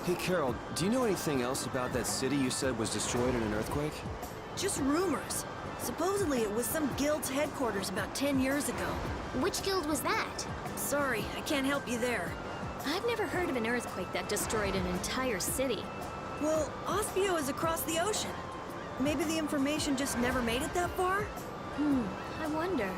Hey, Carol, do you know anything else about that city you said was destroyed in an earthquake? Just rumors. Supposedly it was some guild's headquarters about 10 years ago. Which guild was that? Sorry, I can't help you there. I've never heard of an earthquake that destroyed an entire city. Well, Ospio is across the ocean. Maybe the information just never made it that far? I wonder.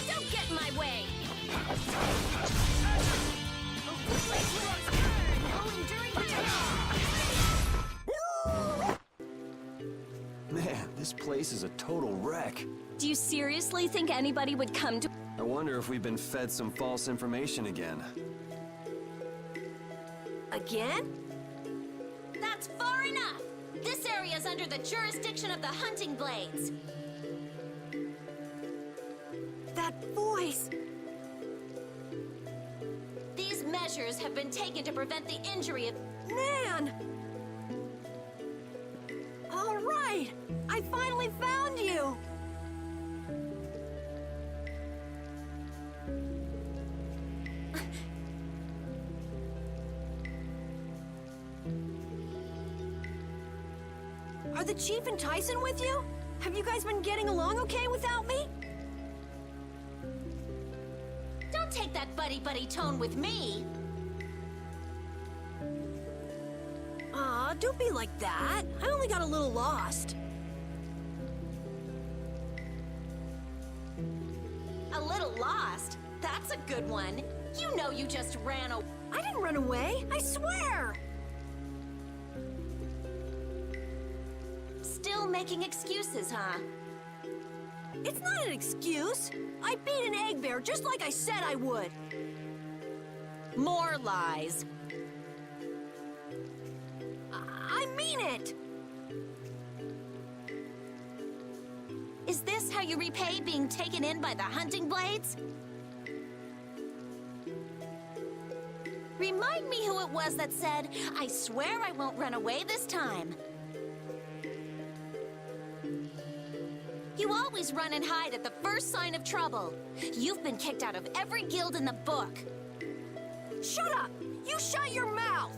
Don't get in my way! Man, this place is a total wreck. Do you seriously think anybody would come to— I wonder if we've been fed some false information again. Again? That's far enough! This area is under the jurisdiction of the Hunting Blades. That voice! These measures have been taken to prevent the injury of— Nan! All right! I finally found you! Are the Chief and Tyson with you? Have you guys been getting along okay without me? Don't take that buddy-buddy tone with me! Aw, don't be like that. I only got a little lost. A little lost? That's a good one. You know you just ran away. I didn't run away, I swear! Still making excuses, huh? It's not an excuse. I beat an egg bear just like I said I would. More lies. I mean it! Is this how you repay being taken in by the Hunting Blades? Remind me who it was that said, "I swear I won't run away this time." You always run and hide at the first sign of trouble. You've been kicked out of every guild in the book. Shut up! You shut your mouth!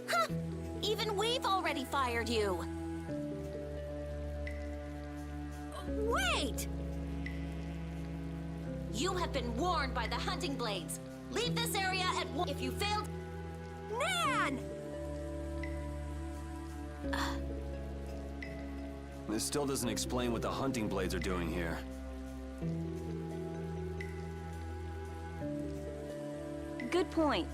Huh! Even we've already fired you. Wait! You have been warned by the Hunting Blades. Leave this area at once. If you failed... Nan! This still doesn't explain what the Hunting Blades are doing here. Good point.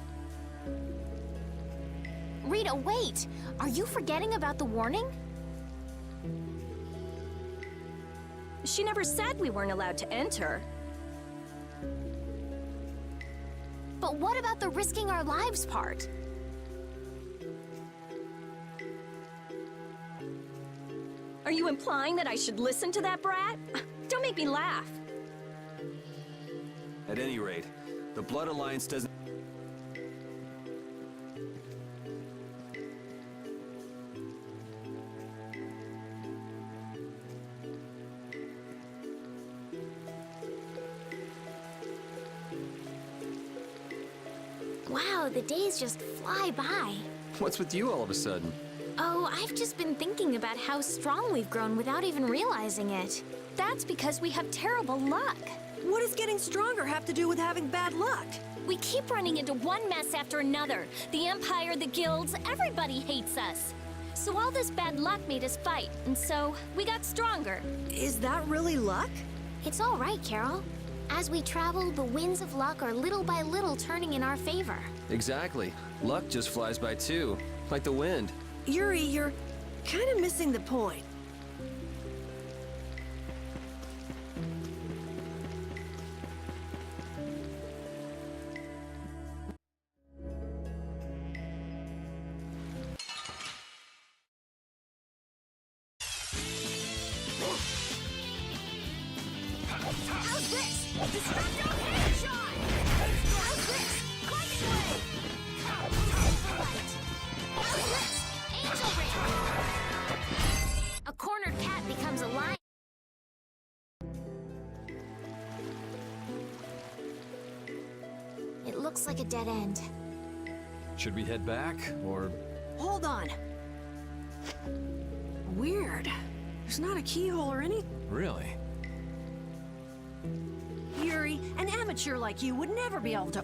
Rita, wait! Are you forgetting about the warning? She never said we weren't allowed to enter. But what about the risking our lives part? Are you implying that I should listen to that brat? Don't make me laugh. At any rate, the Blood Alliance doesn't... Wow, the days just fly by. What's with you all of a sudden? Oh, I've just been thinking about how strong we've grown without even realizing it. That's because we have terrible luck. What does getting stronger have to do with having bad luck? We keep running into one mess after another. The Empire, the guilds, everybody hates us. So all this bad luck made us fight, and so we got stronger. Is that really luck? It's all right, Carol. As we travel, the winds of luck are little by little turning in our favor. Exactly. Luck just flies by too, like the wind. Yuri, you're kind of missing the point. looks like a dead end. Should we head back, or... Hold on. Weird. There's not a keyhole or anything. Really? Yuri, an amateur like you would never be able to...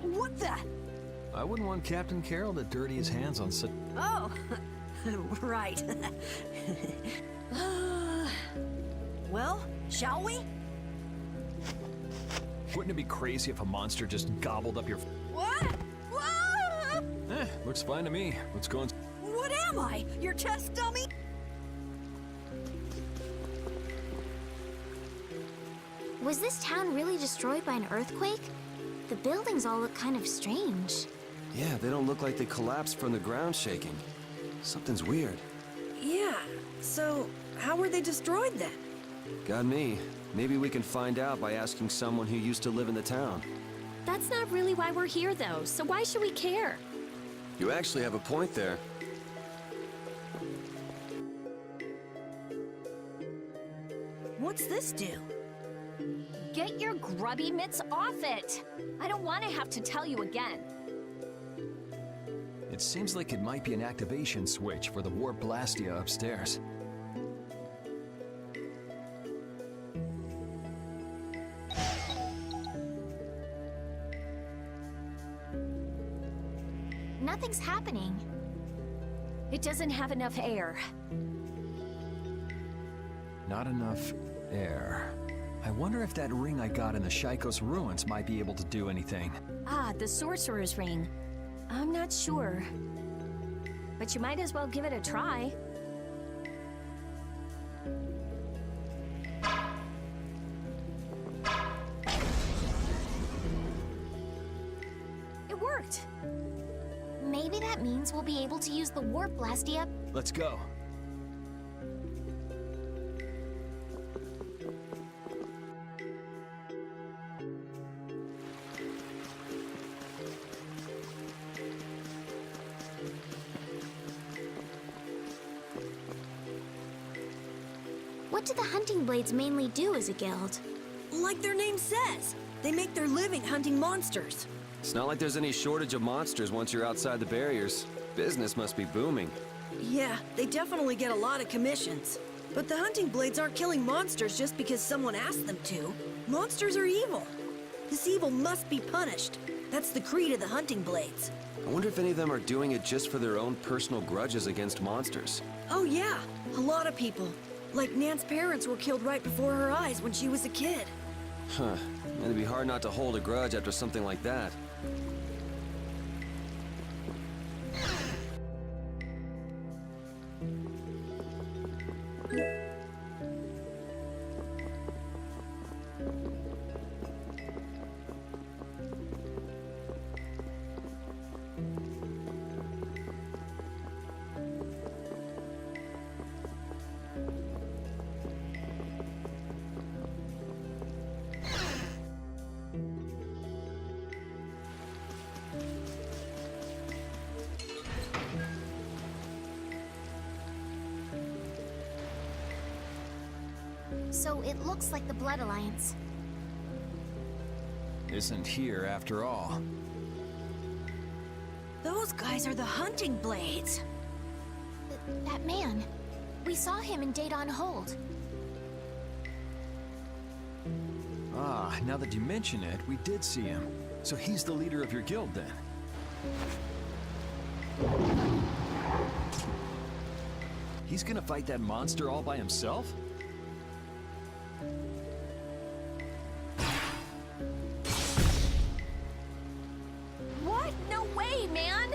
What the... I wouldn't want Captain Carroll to dirty his hands on such... Oh, right. Well, shall we? Wouldn't it be crazy if a monster just gobbled up your... What? Whoa! Looks fine to me. Let's go and... What am I? Your test dummy? Was this town really destroyed by an earthquake? The buildings all look kind of strange. Yeah, they don't look like they collapsed from the ground shaking. Something's weird. Yeah, so how were they destroyed then? Got me. Maybe we can find out by asking someone who used to live in the town. That's not really why we're here, though, so why should we care? You actually have a point there. What's this do? Get your grubby mitts off it! I don't want to have to tell you again. It seems like it might be an activation switch for the warp blastia upstairs. Nothing's happening. It doesn't have enough air. Not enough air. I wonder if that ring I got in the Shaikos ruins might be able to do anything. Ah, the sorcerer's ring. I'm not sure. But you might as well give it a try. It worked. Maybe that means we'll be able to use the warp blastia. Let's go. What do the hunting blades mainly do as a guild? Like their name says, they make their living hunting monsters. It's not like there's any shortage of monsters once you're outside the barriers. Business must be booming. Yeah, they definitely get a lot of commissions. But the hunting blades aren't killing monsters just because someone asked them to. Monsters are evil. This evil must be punished. That's the creed of the hunting blades. I wonder if any of them are doing it just for their own personal grudges against monsters. Oh yeah, a lot of people. Like Nan's parents were killed right before her eyes when she was a kid. Huh. It'd be hard not to hold a grudge after something like that. So it looks like the Blood Alliance. Isn't here after all. Those guys are the hunting blades. That man. We saw him in Daedon Hold. Ah, now that you mention it, we did see him. So he's the leader of your guild then. He's gonna fight that monster all by himself? What? No way, man!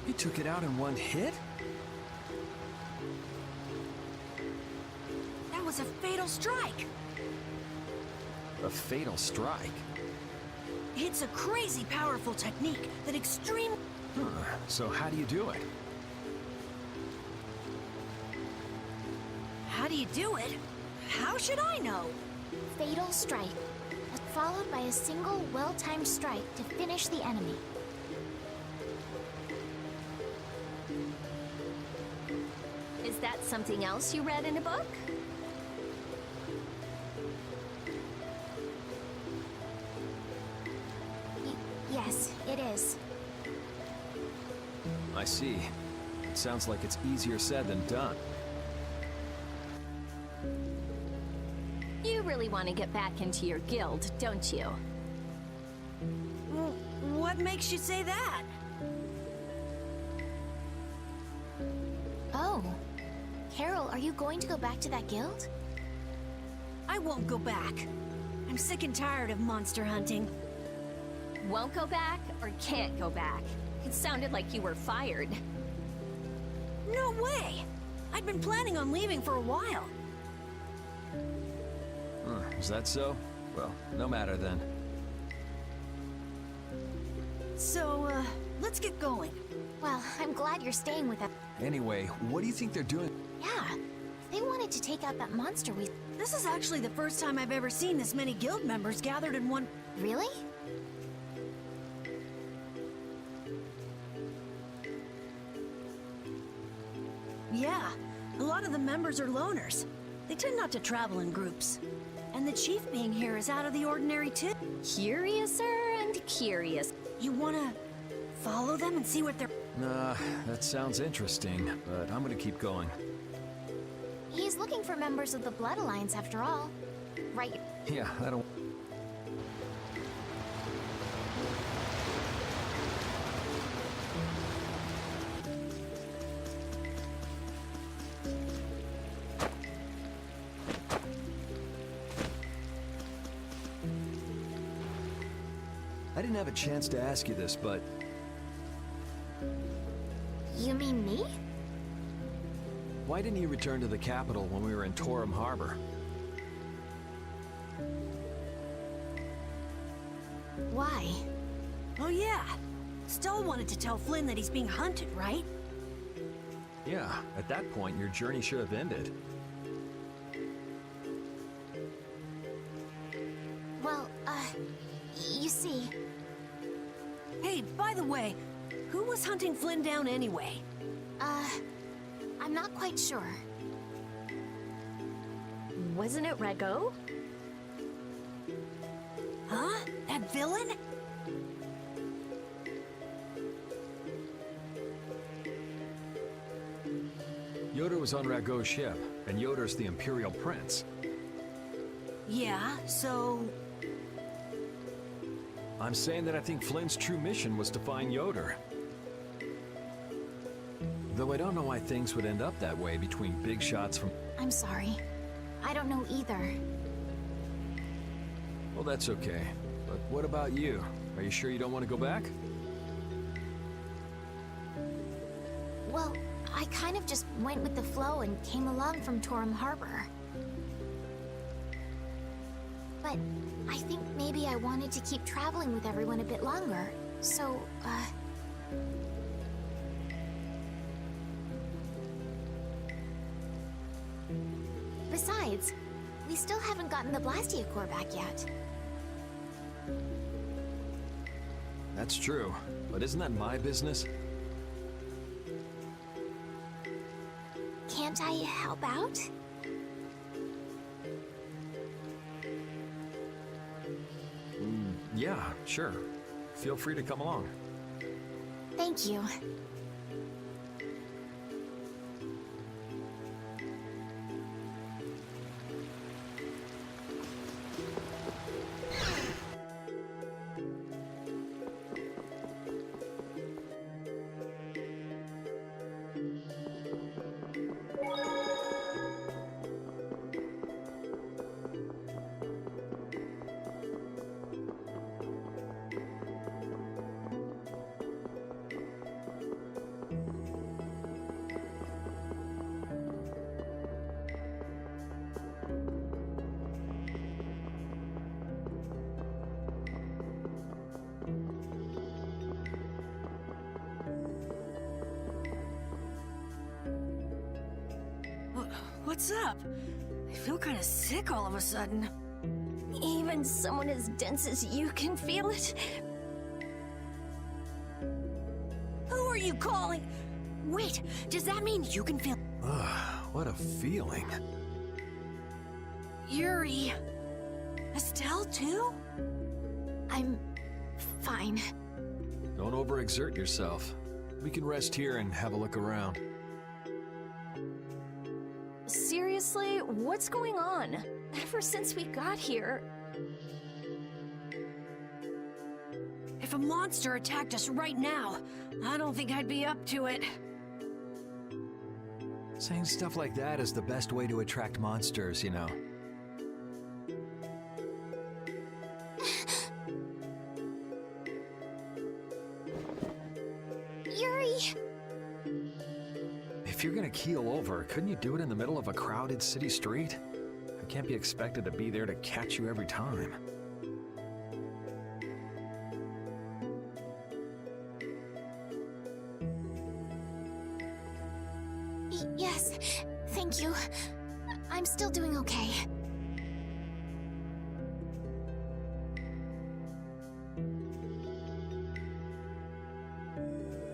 He took it out in one hit? That was a fatal strike. A fatal strike? It's a crazy powerful technique that extreme... Huh. So how do you do it? How do you do it? How should I know? Fatal strike. Followed by a single, well-timed strike to finish the enemy. Is that something else you read in a book? Yes, it is. I see. It sounds like it's easier said than done. You really want to get back into your guild, don't you? What makes you say that? Oh. Carol, are you going to go back to that guild? I won't go back. I'm sick and tired of monster hunting. Won't go back or can't go back? It sounded like you were fired. No way! I'd been planning on leaving for a while. Is that so? Well, no matter then. So, let's get going. Well, I'm glad you're staying with us. Anyway, what do you think they're doing? Yeah. If they wanted to take out that monster we... This is actually the first time I've ever seen this many guild members gathered in one... Really? Yeah, a lot of the members are loners. They tend not to travel in groups. And the chief being here is out of the ordinary too. Curiouser and curious. You wanna follow them and see what they're... Nah, that sounds interesting, but I'm gonna keep going. He's looking for members of the Blood Alliance after all. Right. Yeah, I don't... I didn't have a chance to ask you this, but You mean me? why didn't you return to the capital when we were in Torum Harbor? Why? Oh yeah, Stoll wanted to tell Flynn that he's being hunted, right? Yeah, at that point, your journey should have ended. Well, you see... Hey, by the way, who was hunting Flynn down anyway? I'm not quite sure. Wasn't it Rago? Huh? That villain? Yoder was on Rago's ship, and Yoder's the Imperial Prince. Yeah, so... I'm saying that I think Flynn's true mission was to find Yoder. Though I don't know why things would end up that way between big shots from... I'm sorry. I don't know either. Well, that's okay. But what about you? Are you sure you don't want to go back? Well, I kind of just went with the flow and came along from Torum Harbor. But I think maybe I wanted to keep traveling with everyone a bit longer. So, Besides, we still haven't gotten the Blastia core back yet. That's true. But isn't that my business? Can't I help out? Yeah, sure. Feel free to come along. Thank you. What's up? I feel kind of sick all of a sudden. Even someone as dense as you can feel it? Who are you calling? Wait, does that mean you can feel... What a feeling. Yuri... Estelle too? I'm fine. Don't overexert yourself. We can rest here and have a look around. Seriously, what's going on? Ever since we got here... If a monster attacked us right now, I don't think I'd be up to it. Saying stuff like that is the best way to attract monsters, you know. Yuri! If you're gonna keel over, couldn't you do it in the middle of a crowded city street? I can't be expected to be there to catch you every time. Yes, thank you. I'm still doing okay.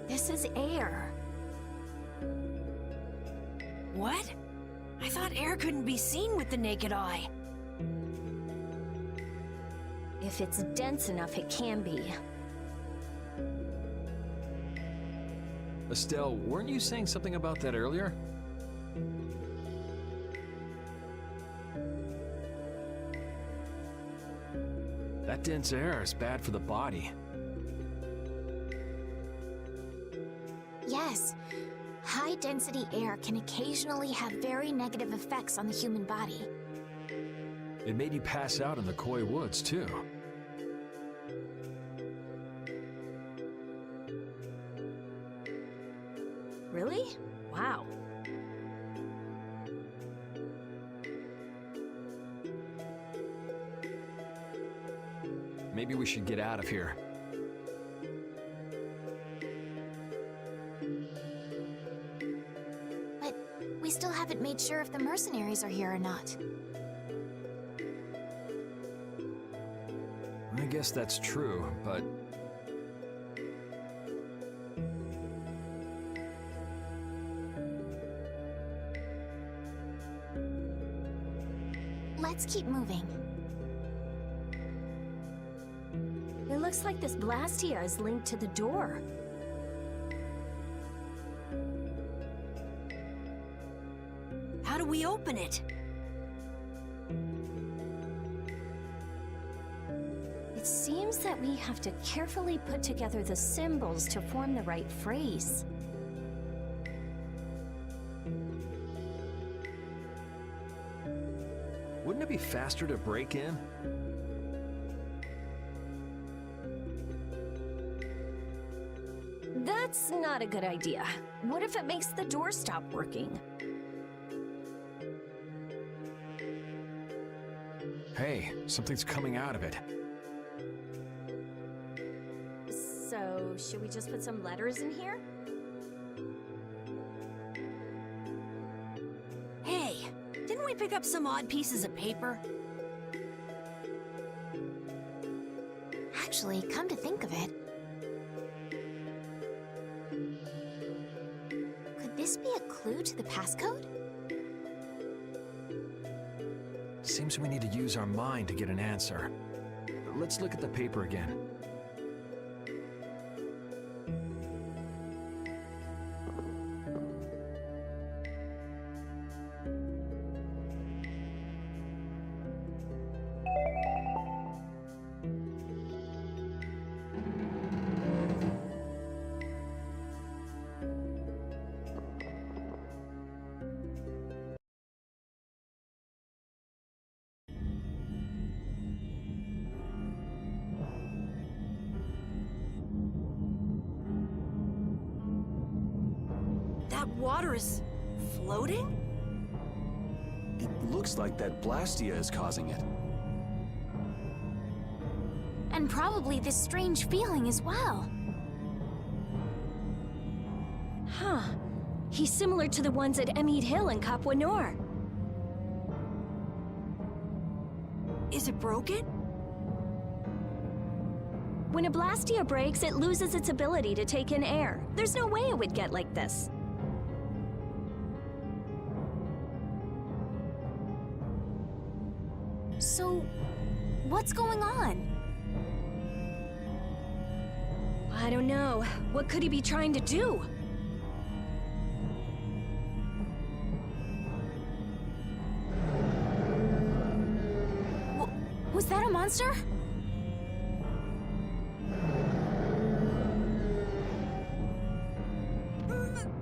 This is air. What? I thought air couldn't be seen with the naked eye. If it's dense enough, it can be. Estelle, weren't you saying something about that earlier? That dense air is bad for the body. Yes, high-density air can occasionally have very negative effects on the human body. It made you pass out in the Koi Woods, too. Really? Wow. Maybe we should get out of here. But we still haven't made sure if the mercenaries are here or not. I guess that's true, but... Let's keep moving. It looks like this Blastia is linked to the door. How do we open it? It seems that we have to carefully put together the symbols to form the right phrase. Wouldn't it be faster to break in? That's not a good idea. What if it makes the door stop working? Hey, something's coming out of it. So, should we just put some letters in here? Hey, didn't we pick up some odd pieces of paper? Actually, come to think of it, could this be a clue to the passcode? Seems we need to use our mind to get an answer. Let's look at the paper again. That water is floating? It looks like that Blastia is causing it. And probably this strange feeling as well. Huh. He's similar to the ones at Emmead Hill and Cap Nor. Is it broken? When a Blastia breaks, it loses its ability to take in air. There's no way it would get like this. So, what's going on? I don't know. What could he be trying to do? Was that a monster?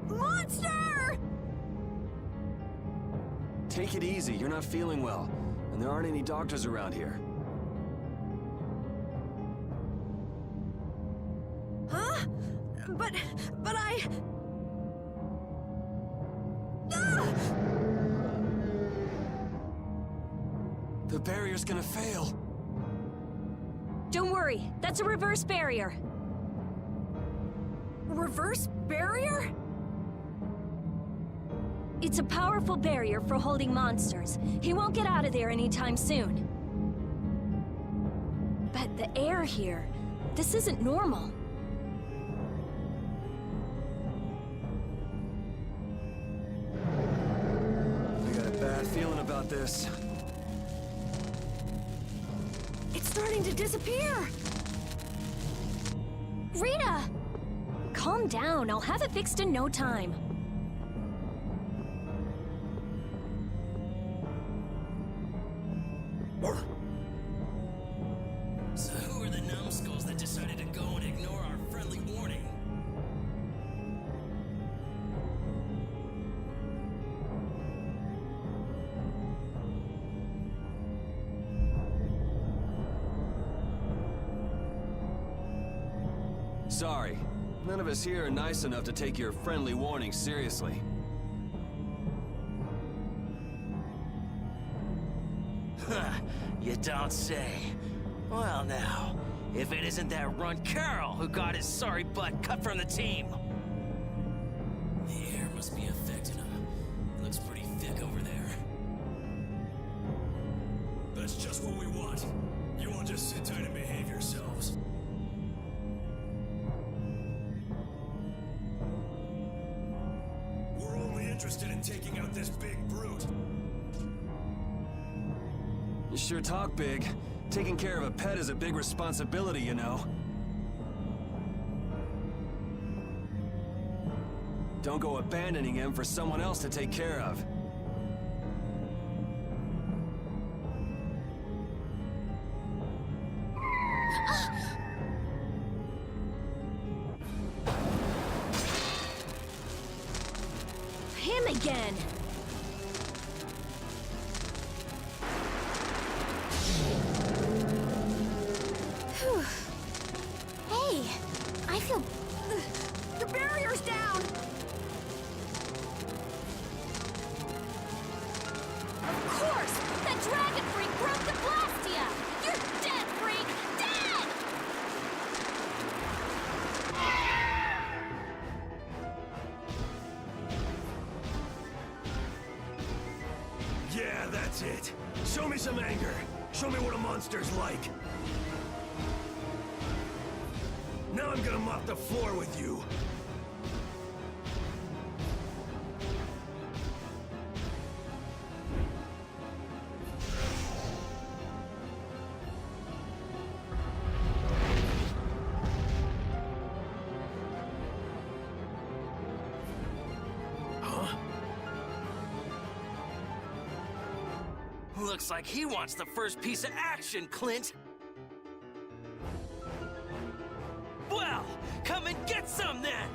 Monster! Take it easy, you're not feeling well. And there aren't any doctors around here. Huh? But I... Ah! The barrier's gonna fail. Don't worry, that's a reverse barrier. Reverse barrier? It's a powerful barrier for holding monsters. He won't get out of there anytime soon. But the air here, this isn't normal. I got a bad feeling about this. It's starting to disappear! Rita! Calm down, I'll have it fixed in no time. So who are the numbskulls that decided to go and ignore our friendly warning? Sorry, none of us here are nice enough to take your friendly warning seriously. You don't say. Well now, if it isn't that runt Carl who got his sorry butt cut from the team. The air must be affecting him. It looks pretty thick over there. That's just what we want. You all just sit tight and behave yourselves. We're only interested in taking out this big brute. You sure talk big. Taking care of a pet is a big responsibility, you know. Don't go abandoning him for someone else to take care of. Him again! Hey, I feel... The barrier's down! Of course! That dragon freak broke the Blastia! You're dead, freak! Dead! Yeah, that's it. Show me some anger. Show me what a monster's like. Now I'm gonna mop the floor with you. Huh? Looks like he wants the first piece of action, Clint. Well, come and get some then!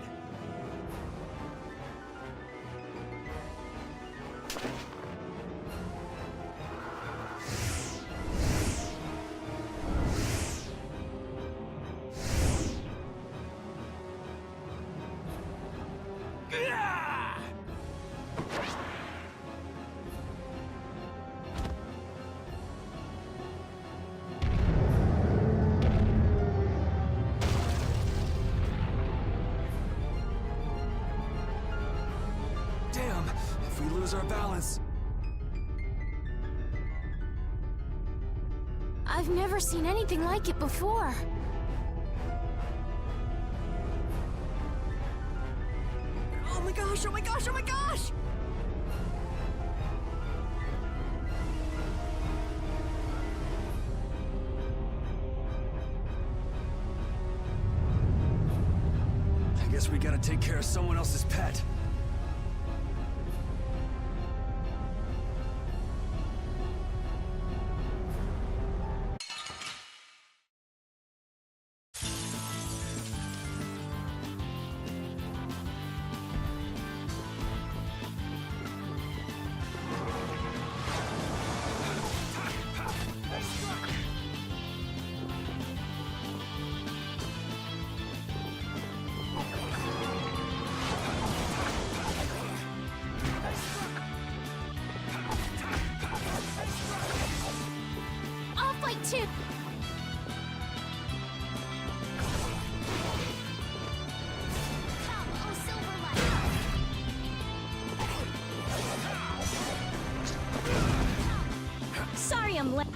Gah! Damn, if we lose our balance. I've never seen anything like it before. Oh my gosh, oh my gosh, oh my gosh! Guess we gotta take care of someone else's pet. I'll fight too. Come, oh Silverlight. Sorry I'm late.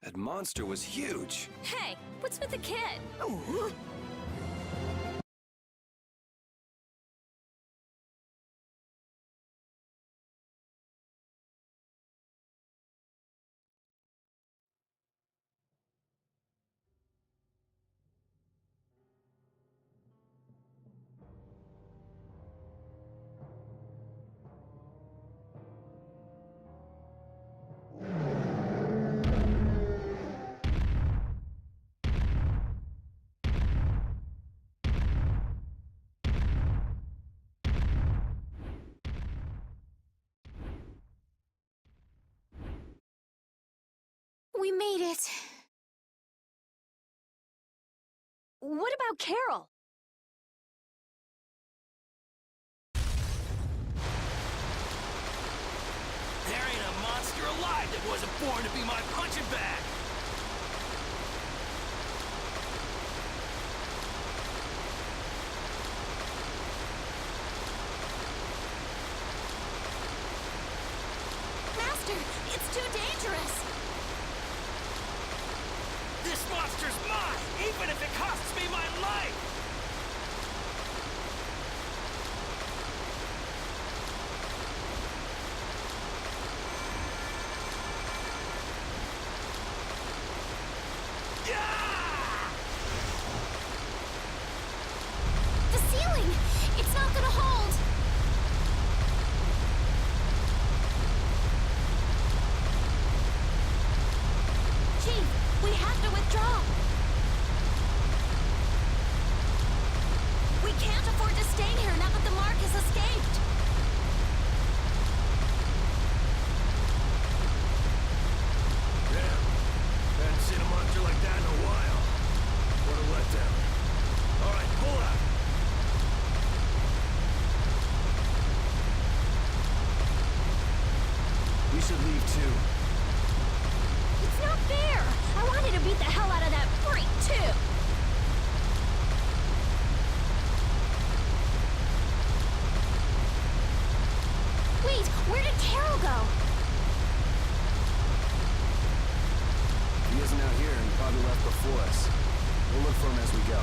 That monster was huge. Hey, what's with the kid? We made it. What about Carol? There ain't a monster alive that wasn't born to be my punching bag! Master, it's too dangerous. This monster's mine, even if it costs me my life! The ceiling! It's not gonna hold! Chief, we have to withdraw! We can't afford to stay here now that the mark has escaped! Damn. Hadn't seen a monster like that in a while. What a letdown. Alright, pull out. We should leave too. It's not fair! I wanted to beat the hell out of that freak, too! Wait, where did Carol go? If he isn't out here, he probably left before us. We'll look for him as we go.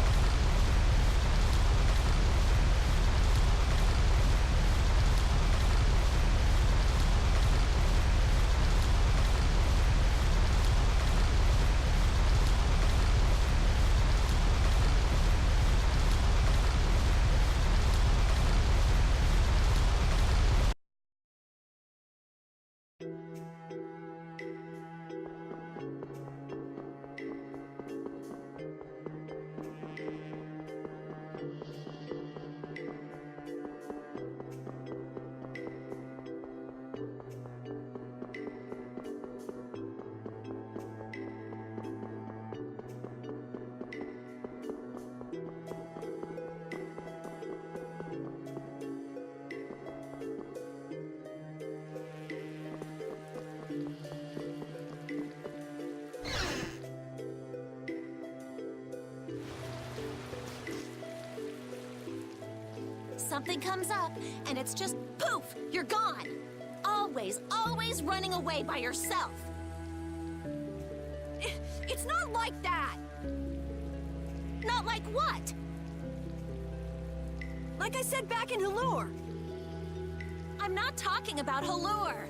something comes up, and it's just poof, you're gone. Always, always running away by yourself. It's not like that. Not like what? Like I said back in Halure. I'm not talking about Halure.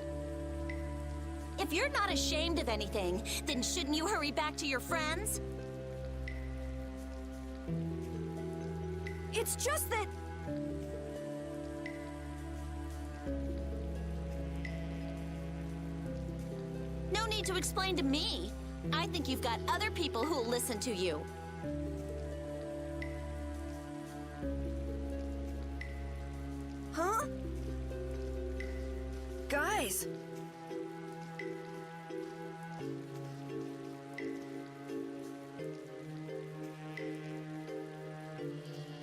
If you're not ashamed of anything, then shouldn't you hurry back to your friends? It's just that... No need to explain to me. I think you've got other people who'll listen to you. Huh? Guys.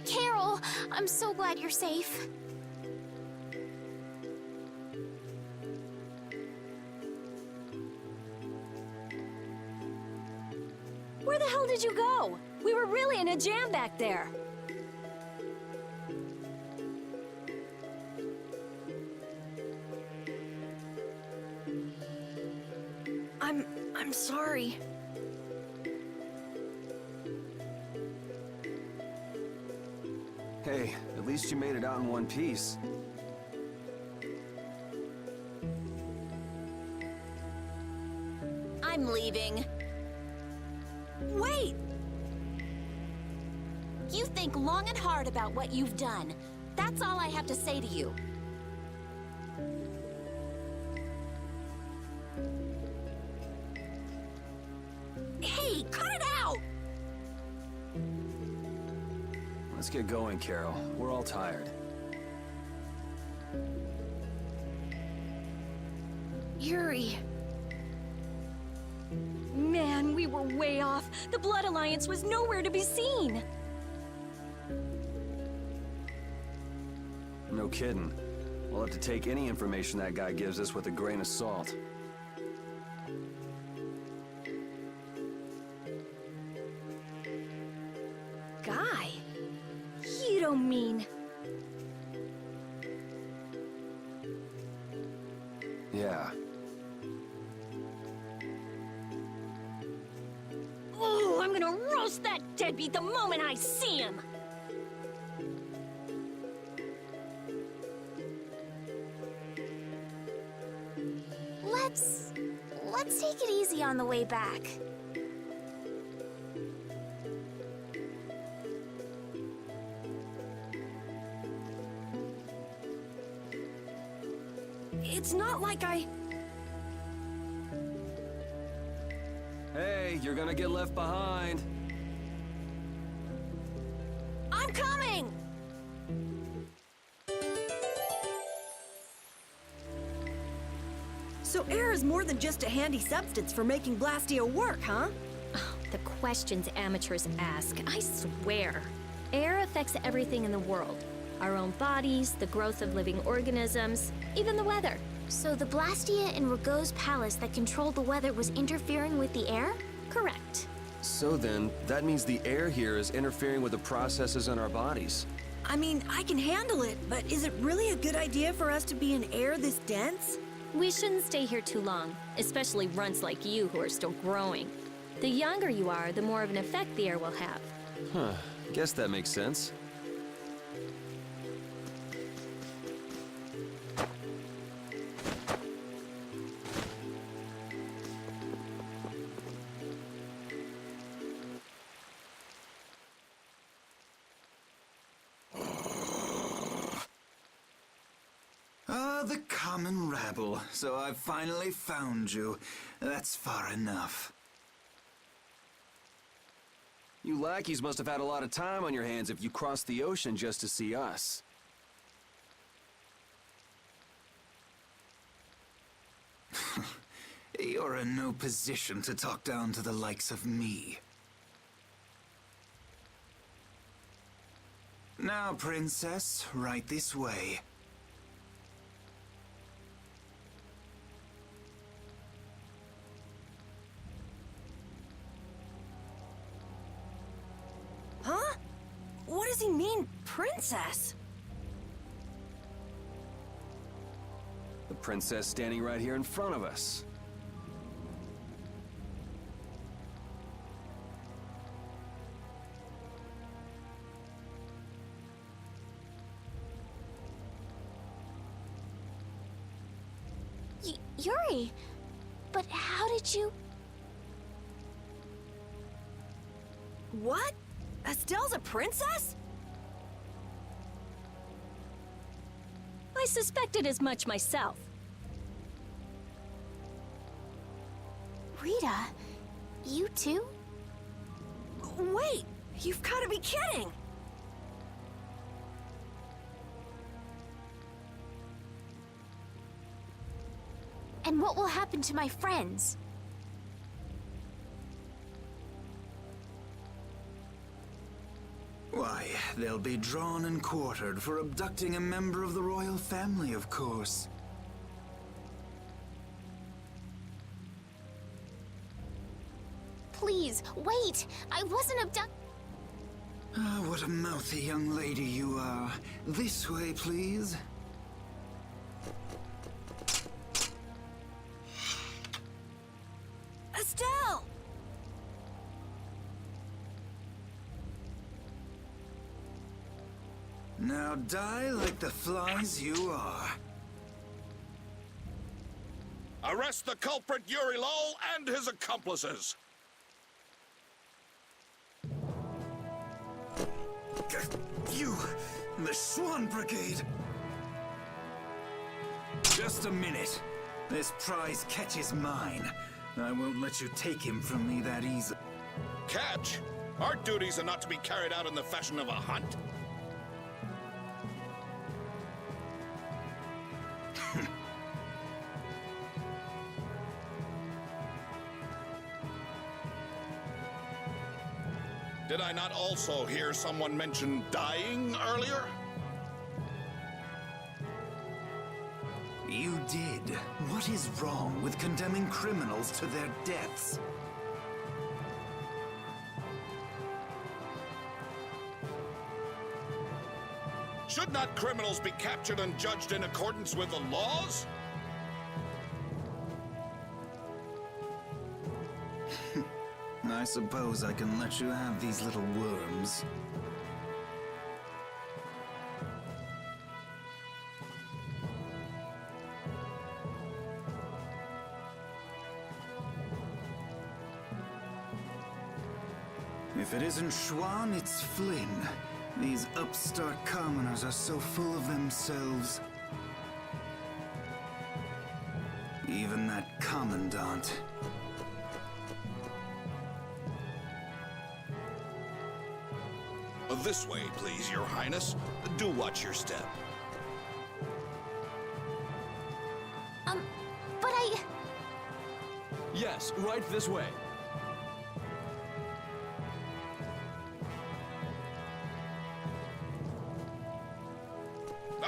Carol, I'm so glad you're safe. Where the hell did you go? We were really in a jam back there. I'm sorry. Hey, at least you made it out in one piece. I'm leaving. Wait! You think long and hard about what you've done. That's all I have to say to you. Hey, cut it out! Let's get going, Carol. We're all tired. Yuri. Man, we were way off. The Blood Alliance was nowhere to be seen. No kidding. We'll have to take any information that guy gives us with a grain of salt. Guy? You don't mean... Yeah. Oh, I'm gonna roast that deadbeat the moment I see him! Let's take it easy on the way back. It's not like I... Hey, you're gonna get left behind. I'm coming! So air is more than just a handy substance for making Blastio work, huh? The questions amateurs ask, I swear. Air affects everything in the world. Our own bodies, the growth of living organisms, even the weather. So the Blastia in Rago's palace that controlled the weather was interfering with the air? Correct. So then, that means the air here is interfering with the processes in our bodies. I mean, I can handle it, but is it really a good idea for us to be in air this dense? We shouldn't stay here too long, especially runts like you who are still growing. The younger you are, the more of an effect the air will have. Huh. Guess that makes sense. The common rabble. So I've finally found you. That's far enough. You lackeys must have had a lot of time on your hands if you crossed the ocean just to see us. You're in no position to talk down to the likes of me. Now, Princess, right this way. Huh? What does he mean, princess? princess standing right here in front of us. Yuri, but how did you... What? Estelle's a princess? I suspected as much myself. Rita, you too? Wait, you've got to be kidding! And what will happen to my friends? Why, they'll be drawn and quartered for abducting a member of the royal family, of course. Please, wait! I wasn't abducted. Ah, what a mouthy young lady you are. This way, please. Estelle! Now die like the flies you are. Arrest the culprit Yuri Lowell and his accomplices. You, the Swan Brigade. Just a minute. This prize catches mine. I won't let you take him from me that easily. Catch? Our duties are not to be carried out in the fashion of a hunt. Did I not also hear someone mention dying earlier? You did. What is wrong with condemning criminals to their deaths? Should not criminals be captured and judged in accordance with the laws? I suppose I can let you have these little worms. If it isn't Schwan, it's Flynn. These upstart commoners are so full of themselves. Even that commandant. This way, please, Your Highness. Do watch your step. But I... Yes, right this way.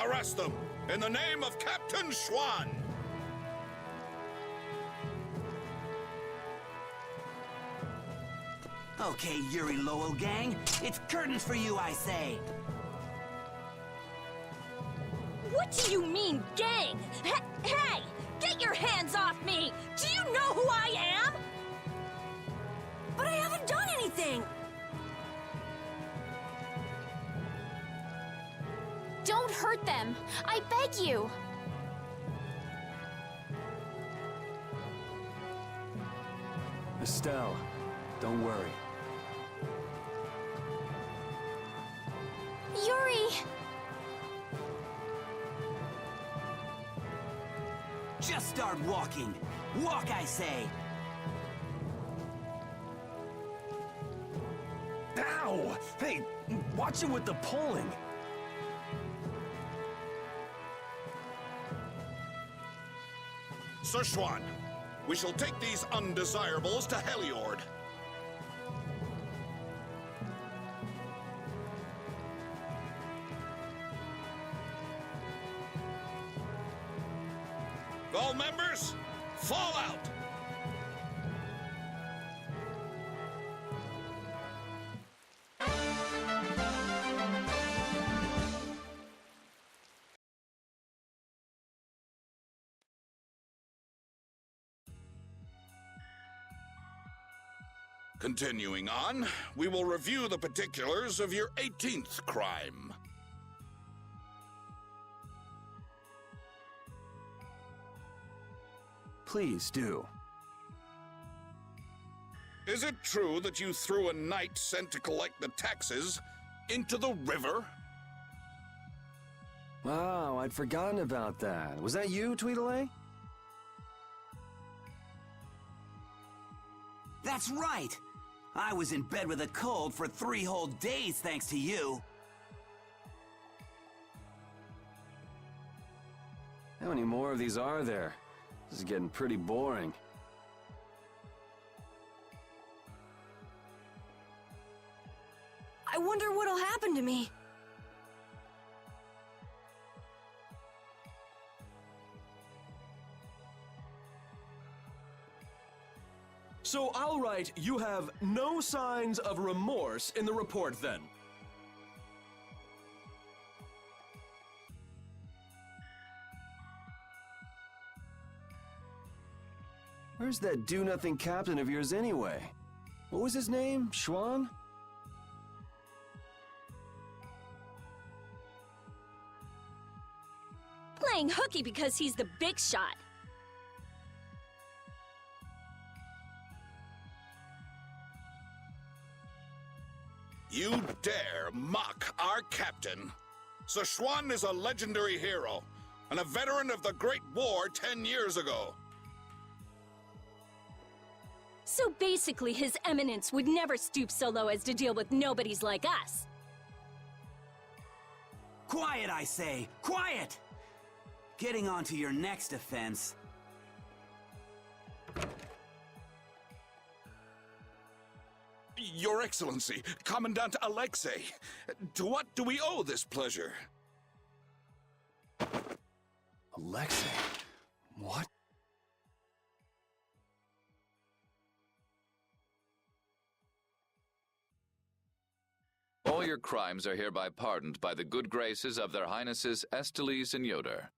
Arrest them, in the name of Captain Schwan! Okay, Yuri Lowell gang, it's curtains for you, I say. What do you mean, gang? Hey! Get your hands off me! Do you know who I am? But I haven't done anything! Don't hurt them! I beg you! Estelle, don't worry. Yuri! Just start walking. Walk, I say. Ow! Hey, watch it with the pulling. Sir Schwan, we shall take these undesirables to Heliord. All members, fall out! Continuing on, we will review the particulars of your 18th crime. Please do. Is it true that you threw a knight sent to collect the taxes into the river? Wow, I'd forgotten about that. Was that you, Tweedledee? That's right! I was in bed with a cold for 3 whole days thanks to you. How many more of these are there? This is getting pretty boring. I wonder what'll happen to me. So I'll write, you have no signs of remorse in the report then. Where's that do-nothing captain of yours anyway? What was his name? Schwan? Playing hooky because he's the big shot. You dare mock our captain? Sichuan is a legendary hero and a veteran of the Great War 10 years ago. So basically, His Eminence would never stoop so low as to deal with nobodies like us. Quiet, I say! Quiet! Getting on to your next offense. Your Excellency, Commandant Alexei, to what do we owe this pleasure? Alexei? What? All your crimes are hereby pardoned by the good graces of their Highnesses Esteles and Yoder.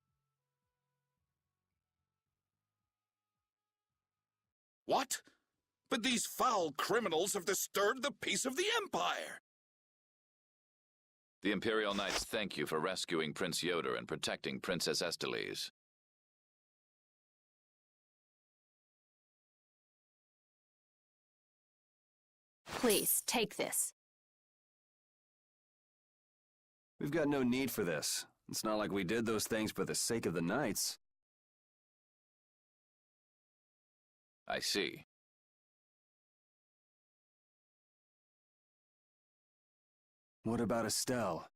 What? But these foul criminals have disturbed the peace of the Empire! The Imperial Knights thank you for rescuing Prince Yoder and protecting Princess Esteles. Please, take this. We've got no need for this. It's not like we did those things for the sake of the knights. I see. What about Estelle?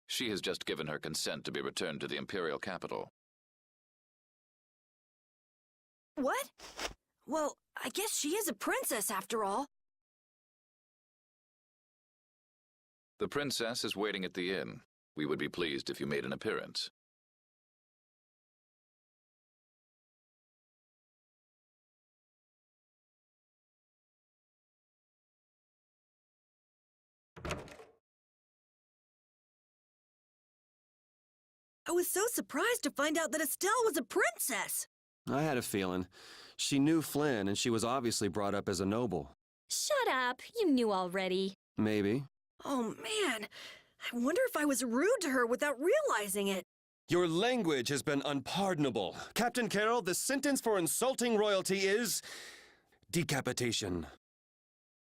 She has just given her consent to be returned to the Imperial capital. What? Well, I guess she is a princess after all. The princess is waiting at the inn. We would be pleased if you made an appearance. I was so surprised to find out that Estelle was a princess. I had a feeling. She knew Flynn, and she was obviously brought up as a noble. Shut up, you knew already. Maybe. Oh man, I wonder if I was rude to her without realizing it. Your language has been unpardonable. Captain Carroll, the sentence for insulting royalty is... decapitation.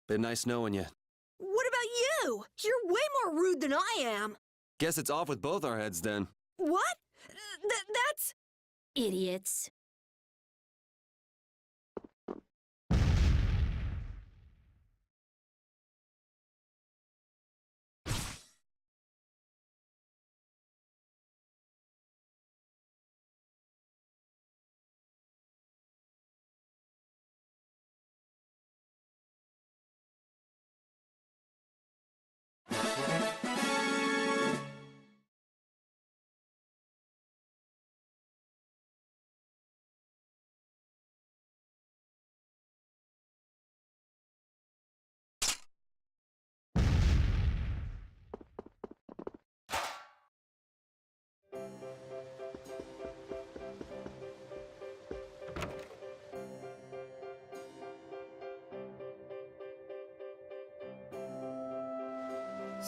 Been nice knowing you. What about you? You're way more rude than I am. Guess it's off with both our heads then. What? That's... Idiots.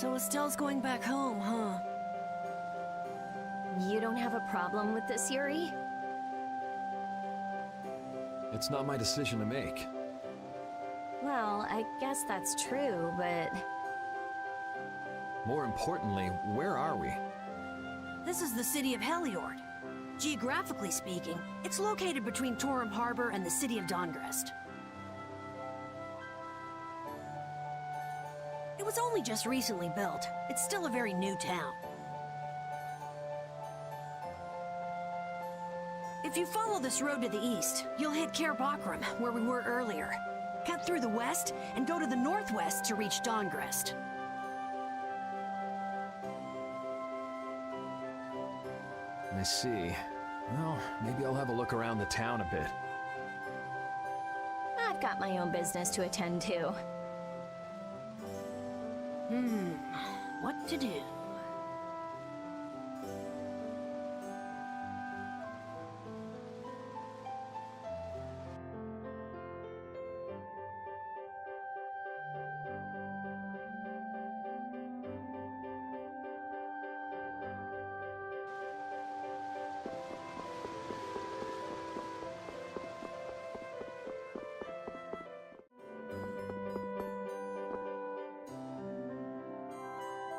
So Estelle's going back home, huh? You don't have a problem with this, Yuri? It's not my decision to make. Well, I guess that's true, but... More importantly, where are we? This is the city of Heliord. Geographically speaking, it's located between Torum Harbor and the city of Dawngrest. It was only just recently built. It's still a very new town. If you follow this road to the east, you'll hit Cair Bakram, where we were earlier. Cut through the west, and go to the northwest to reach Dawngrest. I see. Well, maybe I'll have a look around the town a bit. I've got my own business to attend to. What to do?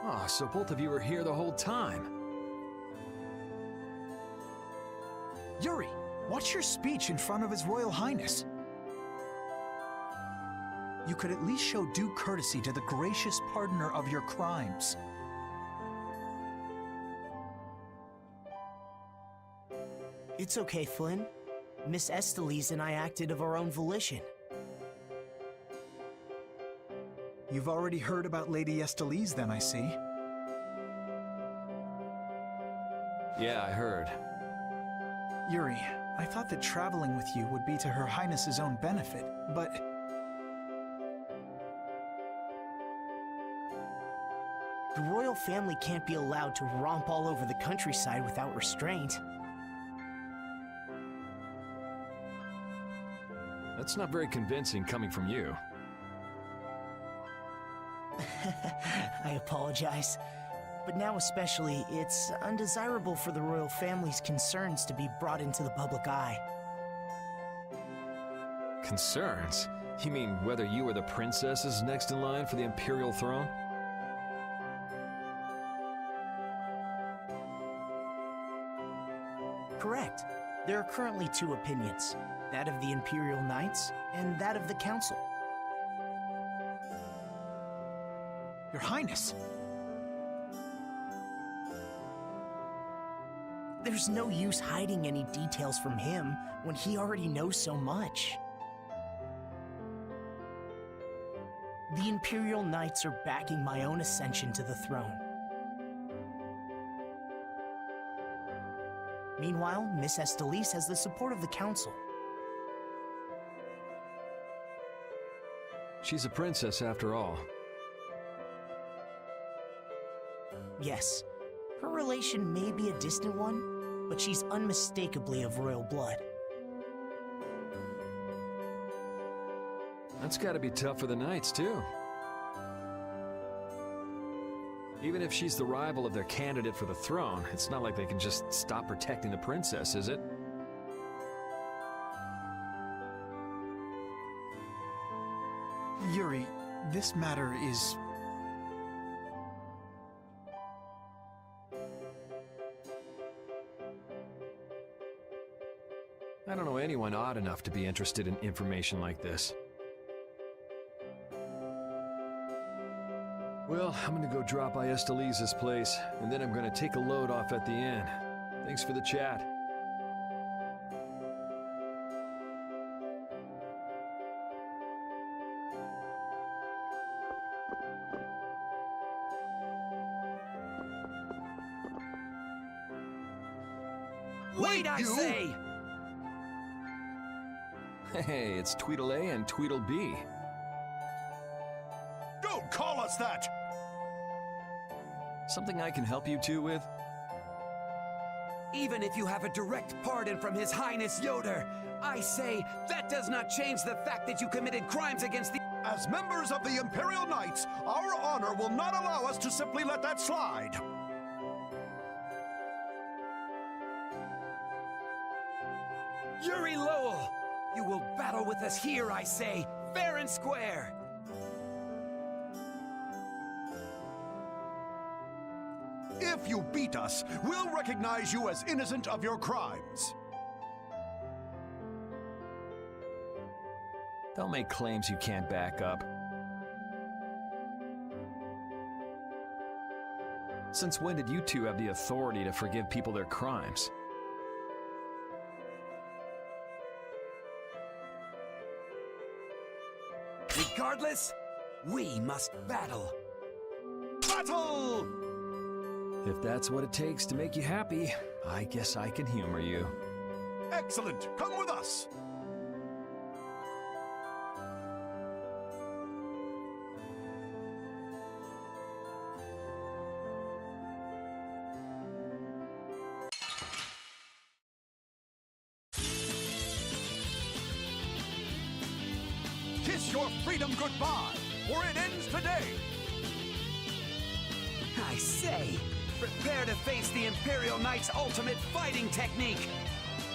Ah, so both of you were here the whole time. Yuri, what's your speech in front of His Royal Highness? You could at least show due courtesy to the gracious pardoner of your crimes. It's okay, Flynn. Miss Estellise and I acted of our own volition. You've already heard about Lady Estellise, then, I see. Yeah, I heard. Yuri, I thought that traveling with you would be to Her Highness's own benefit, but... The royal family can't be allowed to romp all over the countryside without restraint. That's not very convincing coming from you. I apologize. But now especially, it's undesirable for the royal family's concerns to be brought into the public eye. Concerns? You mean whether you or the princess is next in line for the imperial throne? Correct. There are currently two opinions, that of the Imperial Knights and that of the Council. Your Highness! There's no use hiding any details from him when he already knows so much. The Imperial Knights are backing my own ascension to the throne. Meanwhile, Miss Estellise has the support of the Council. She's a princess after all. Yes, her relation may be a distant one, but she's unmistakably of royal blood. That's gotta be tough for the knights, too. Even if she's the rival of their candidate for the throne, it's not like they can just stop protecting the princess, is it? Yuri, this matter is... I don't know anyone odd enough to be interested in information like this. Well, I'm gonna go drop by Estellise's place, and then I'm gonna take a load off at the inn. Thanks for the chat. Wait, I say! Hey, it's Tweedle A and Tweedle B. Don't call us that! Something I can help you two with? Even if you have a direct pardon from His Highness Yoder, I say that does not change the fact that you committed crimes against the... As members of the Imperial Knights, our honor will not allow us to simply let that slide. Yuri Lowell! You will battle with us here, I say, fair and square! If you beat us, we'll recognize you as innocent of your crimes. Don't make claims you can't back up. Since when did you two have the authority to forgive people their crimes? Regardless, we must battle. Battle! If that's what it takes to make you happy, I guess I can humor you. Excellent! Come with us! Kiss your freedom goodbye, for it ends today! I say, prepare to face the Imperial Knight's ultimate fighting technique!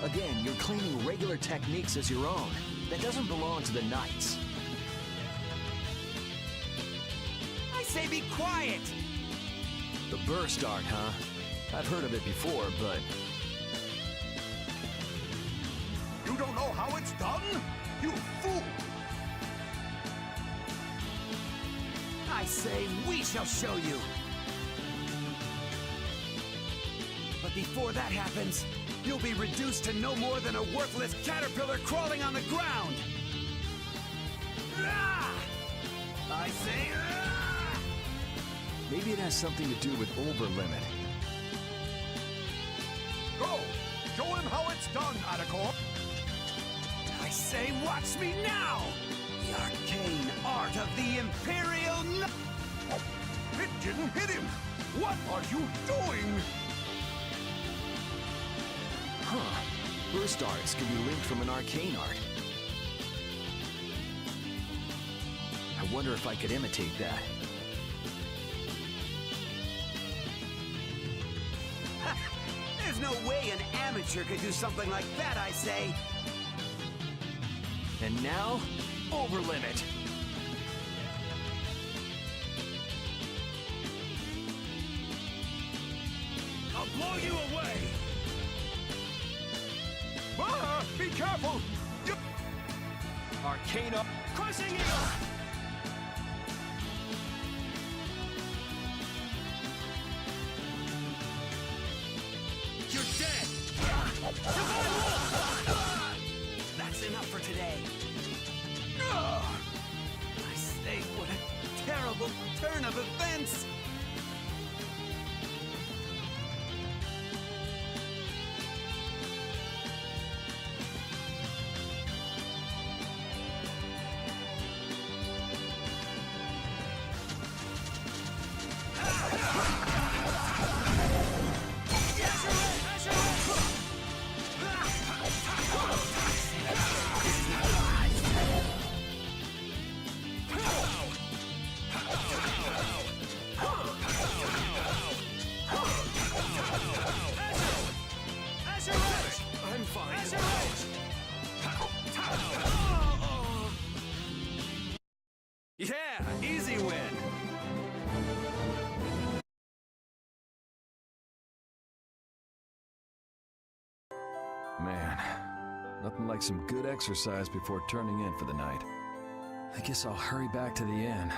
Again, you're claiming regular techniques as your own. That doesn't belong to the Knights. I say be quiet! The burst art, huh? I've heard of it before, but... You don't know how it's done? You fool! I say we shall show you! But before that happens, you'll be reduced to no more than a worthless caterpillar crawling on the ground! Ah! I say... Ah! Maybe it has something to do with Overlimit. Go! Show him how it's done, Atacor! I say watch me now! The arcane art of the Imperial It didn't hit him! What are you doing? Huh. Burst arts can be linked from an arcane art. I wonder if I could imitate that. There's no way an amateur could do something like that, I say! And now, Overlimit! I'll blow you away! Ah! Be careful! Arcana Crushing Eagle! You're dead! That's enough for today. I say, what a terrible turn of events! Yeah, easy win! Man, nothing like some good exercise before turning in for the night. I guess I'll hurry back to the inn.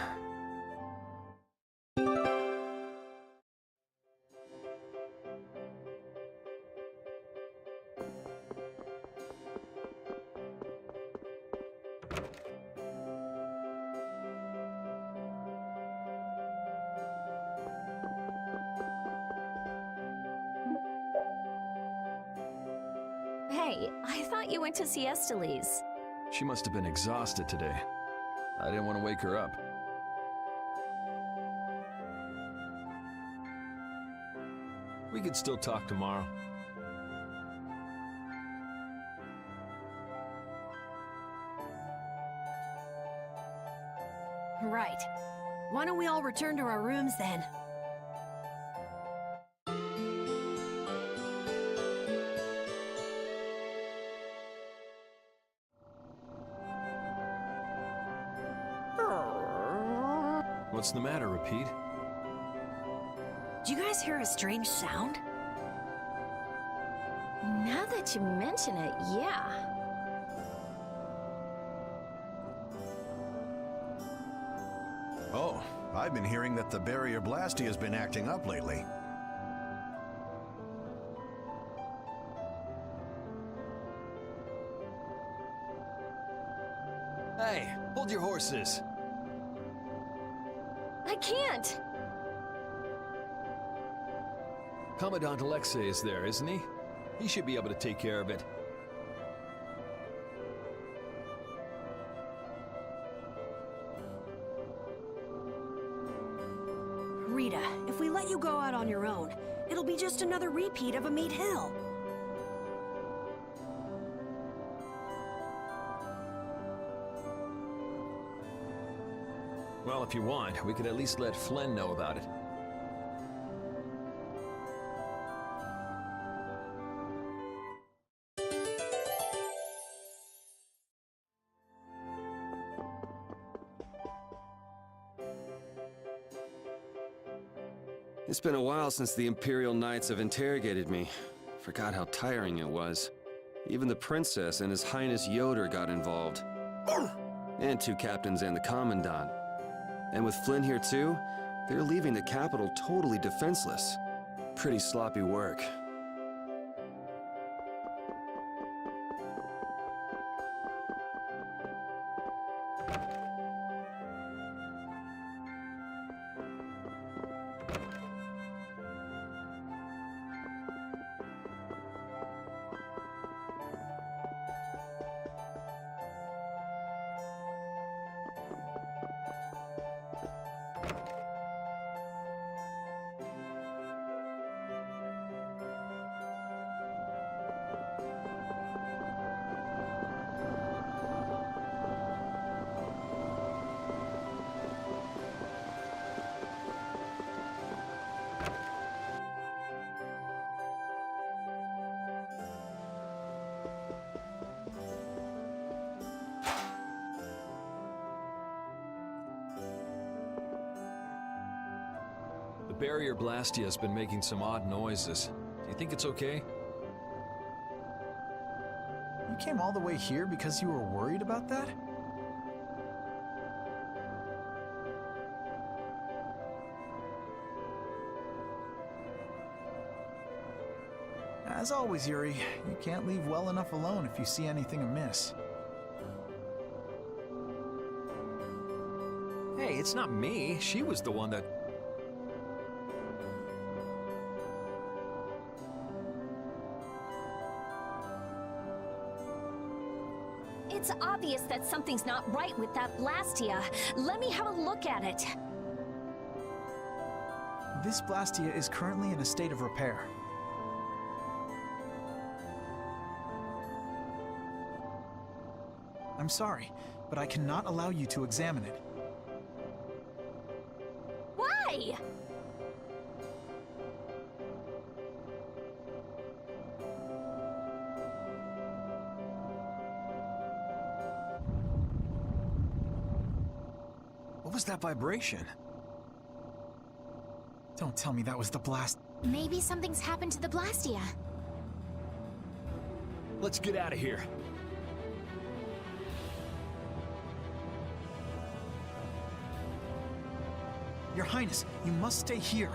Hey, I thought you went to see Estelise. She must have been exhausted today. I didn't want to wake her up. We could still talk tomorrow. Right. Why don't we all return to our rooms then? What's the matter, Repeat? Do you guys hear a strange sound? Now that you mention it, yeah. Oh, I've been hearing that the barrier blasty has been acting up lately. Hey, hold your horses. I can't! Commandant Alexei is there, isn't he? He should be able to take care of it. Rita, if we let you go out on your own, it'll be just another repeat of a Meat Hill. Well, if you want, we could at least let Flynn know about it. It's been a while since the Imperial Knights have interrogated me. Forgot how tiring it was. Even the Princess and His Highness Yoder got involved. And 2 captains and the Commandant. And with Flynn here too, they're leaving the capital totally defenseless. Pretty sloppy work. The barrier blastia has been making some odd noises. Do you think it's okay? You came all the way here because you were worried about that? As always, Yuri, you can't leave well enough alone if you see anything amiss. Hey, it's not me. She was the one that... It's obvious that something's not right with that Blastia. Let me have a look at it. This Blastia is currently in a state of repair. I'm sorry, but I cannot allow you to examine it. Why? What was that vibration? Don't tell me that was the blast. Maybe something's happened to the Blastia. Let's get out of here. Your Highness, you must stay here.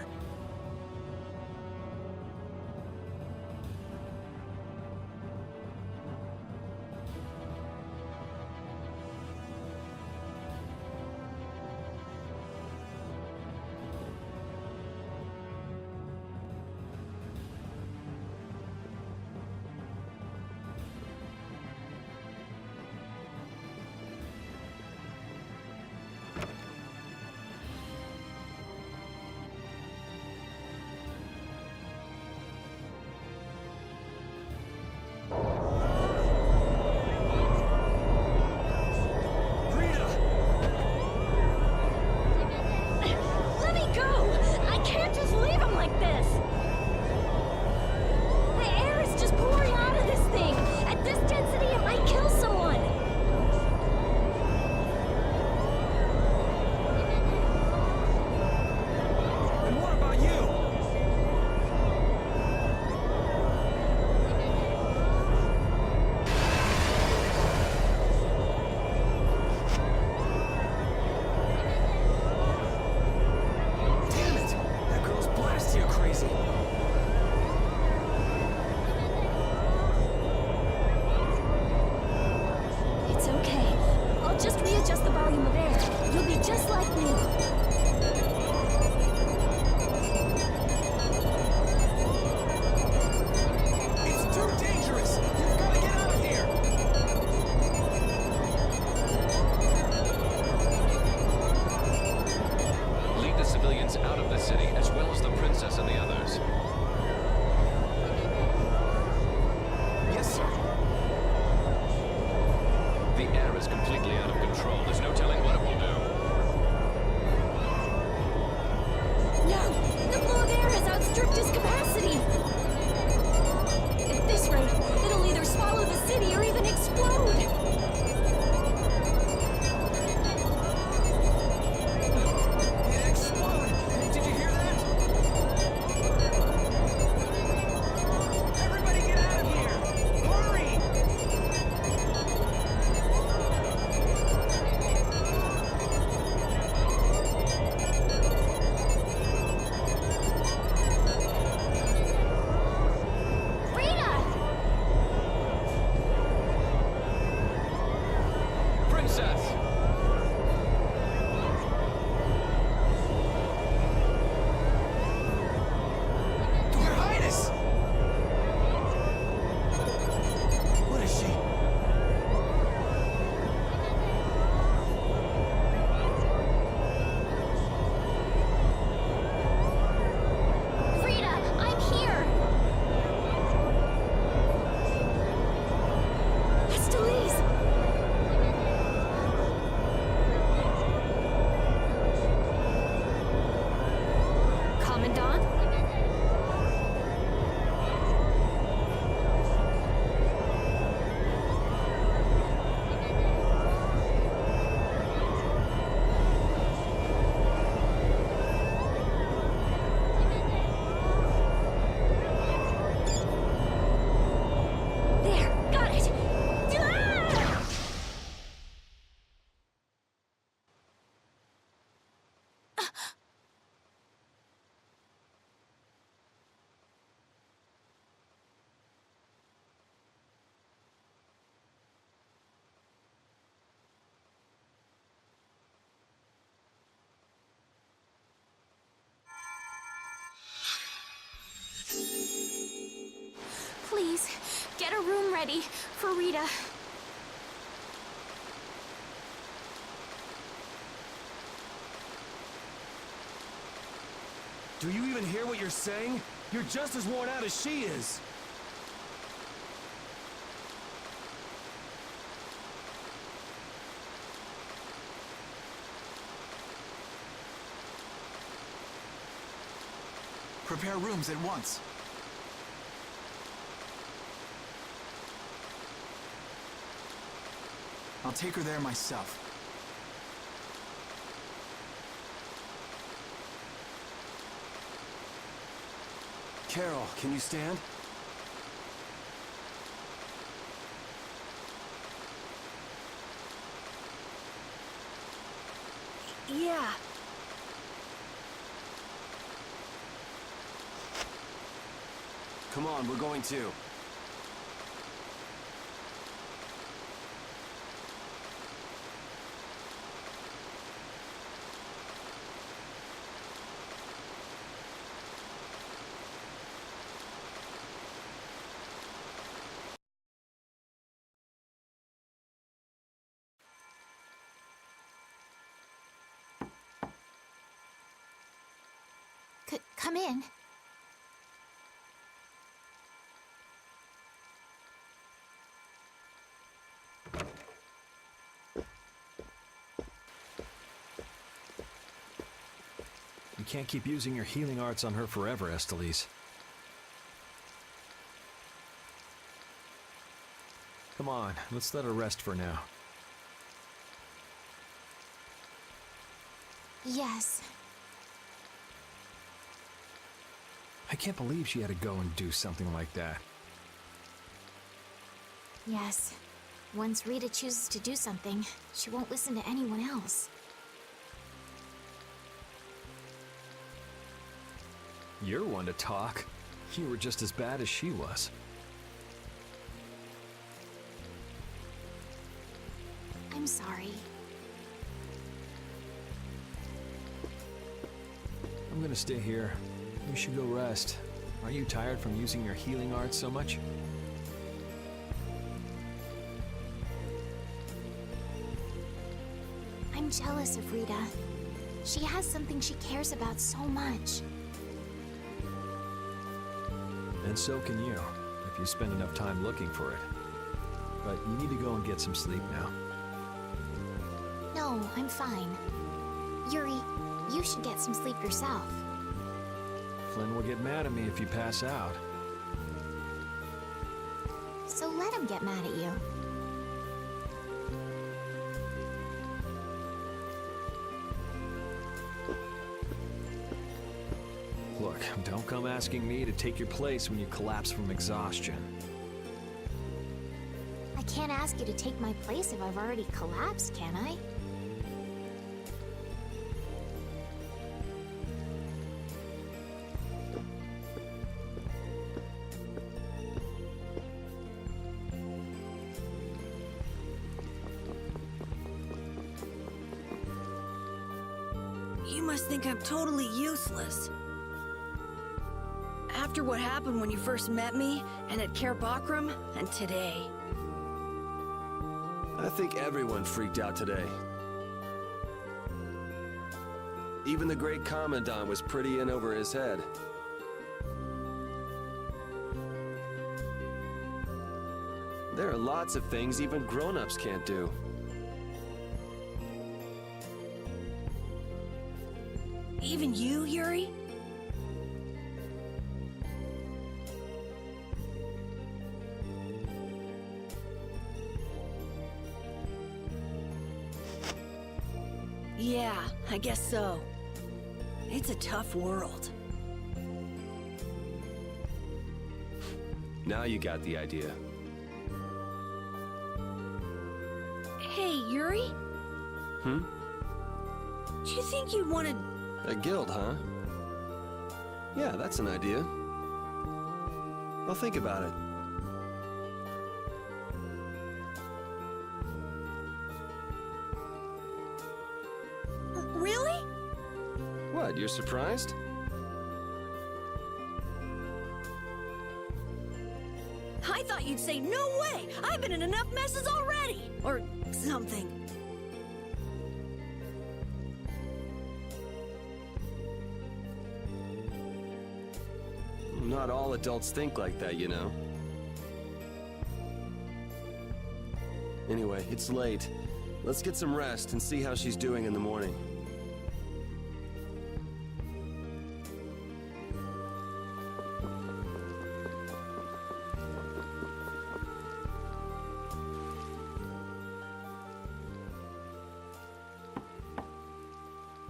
The air is completely out of control. There's no telling what it will do. No! The flow of air has outstripped its capacity! At this rate, it'll either swallow the city or even explode! Please, get a room ready for Rita. Do you even hear what you're saying? You're just as worn out as she is. Prepare rooms at once. I'll take her there myself. Carol, can you stand? Yeah. Come on, we're going too. Come in. You can't keep using your healing arts on her forever, Estelise. Come on, let's let her rest for now. Yes. I can't believe she had to go and do something like that. Yes. Once Rita chooses to do something, she won't listen to anyone else. You're one to talk. You were just as bad as she was. I'm sorry. I'm gonna stay here. You should go rest. Aren't you tired from using your healing arts so much? I'm jealous of Rita. She has something she cares about so much. And so can you, if you spend enough time looking for it. But you need to go and get some sleep now. No, I'm fine. Yuri, you should get some sleep yourself. Flynn will get mad at me if you pass out. So let him get mad at you. Look, don't come asking me to take your place when you collapse from exhaustion. I can't ask you to take my place if I've already collapsed, can I? You must think I'm totally useless. After what happened when you first met me, and at Care Bakram, and today. I think everyone freaked out today. Even the great Commandant was pretty in over his head. There are lots of things even grown-ups can't do. Even you, Yuri? Yeah, I guess so. It's a tough world. Now you got the idea. Hey, Yuri? Hmm? Do you think you'd want to... A guild, huh? Yeah, that's an idea. I'll think about it. Really? What, you're surprised? I thought you'd say, no way! I've been in enough messes already! Or something. Not all adults think like that, you know. Anyway, it's late. Let's get some rest and see how she's doing in the morning.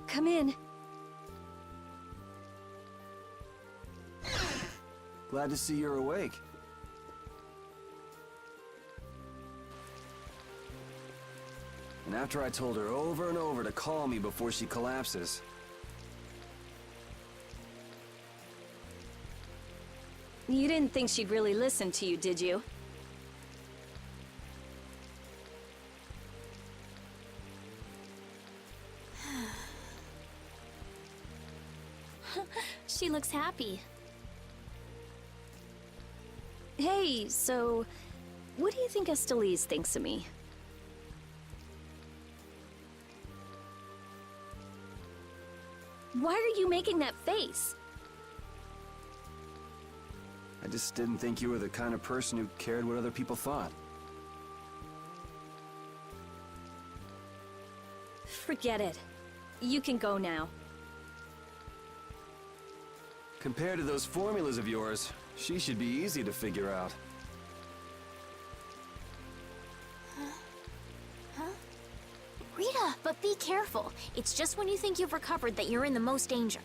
Come in. Glad to see you're awake. And after I told her over and over to call me before she collapses. You didn't think she'd really listen to you, did you? She looks happy. Hey, so what do you think Estelise thinks of me? Why are you making that face? I just didn't think you were the kind of person who cared what other people thought. Forget it. You can go now. Compared to those formulas of yours, she should be easy to figure out. Rita, but be careful. It's just when you think you've recovered that you're in the most danger.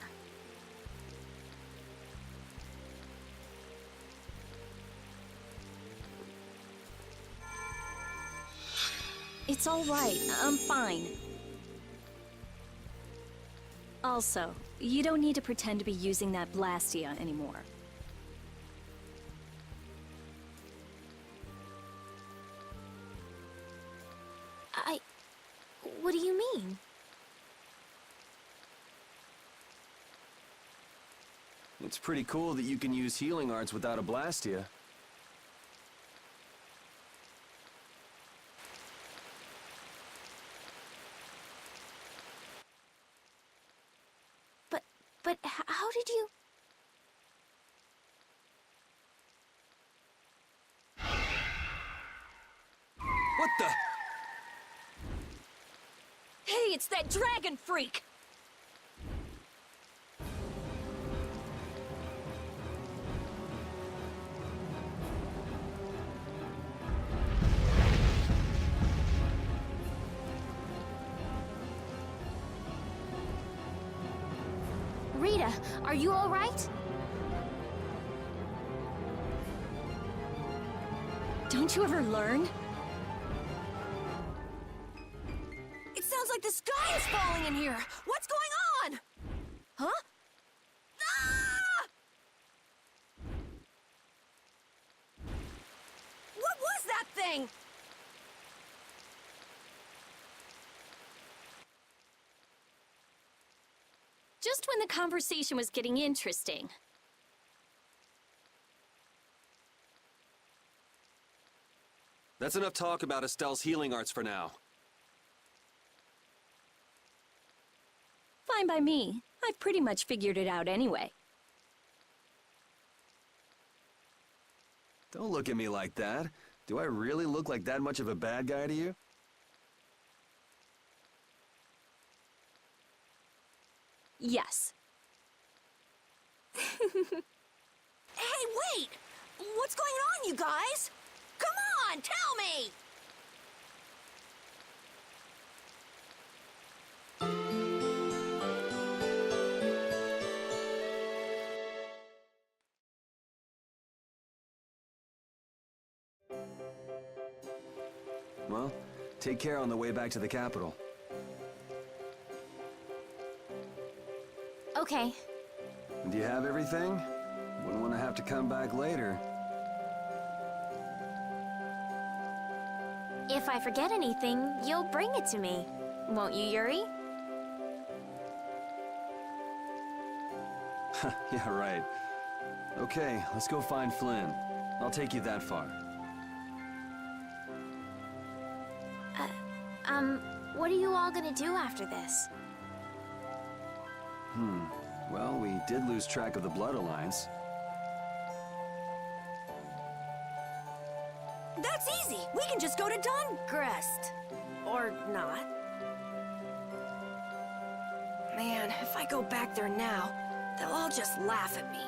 It's all right. I'm fine. Also, you don't need to pretend to be using that Blastia anymore. What do you mean? It's pretty cool that you can use healing arts without a Blastia. But how did you... What the? Hey, it's that dragon freak! Rita, are you all right? Don't you ever learn? It sounds like the sky is falling in here. What's going on? Huh? Ah! What was that thing? Just when the conversation was getting interesting. That's enough talk about Estelle's healing arts for now. Fine by me. I've pretty much figured it out anyway. Don't look at me like that. Do I really look like that much of a bad guy to you? Yes. Hey, wait! What's going on, you guys? Come on, tell me! Well, take care on the way back to the capital. Okay. Do you have everything? Wouldn't want to have to come back later. If I forget anything, you'll bring it to me. Won't you, Yuri? Yeah, right. Okay, let's go find Flynn. I'll take you that far. What are you all gonna do after this? Well, we did lose track of the Blood Alliance. That's easy. We can just go to Dawngrest. Or not. Man, if I go back there now, they'll all just laugh at me.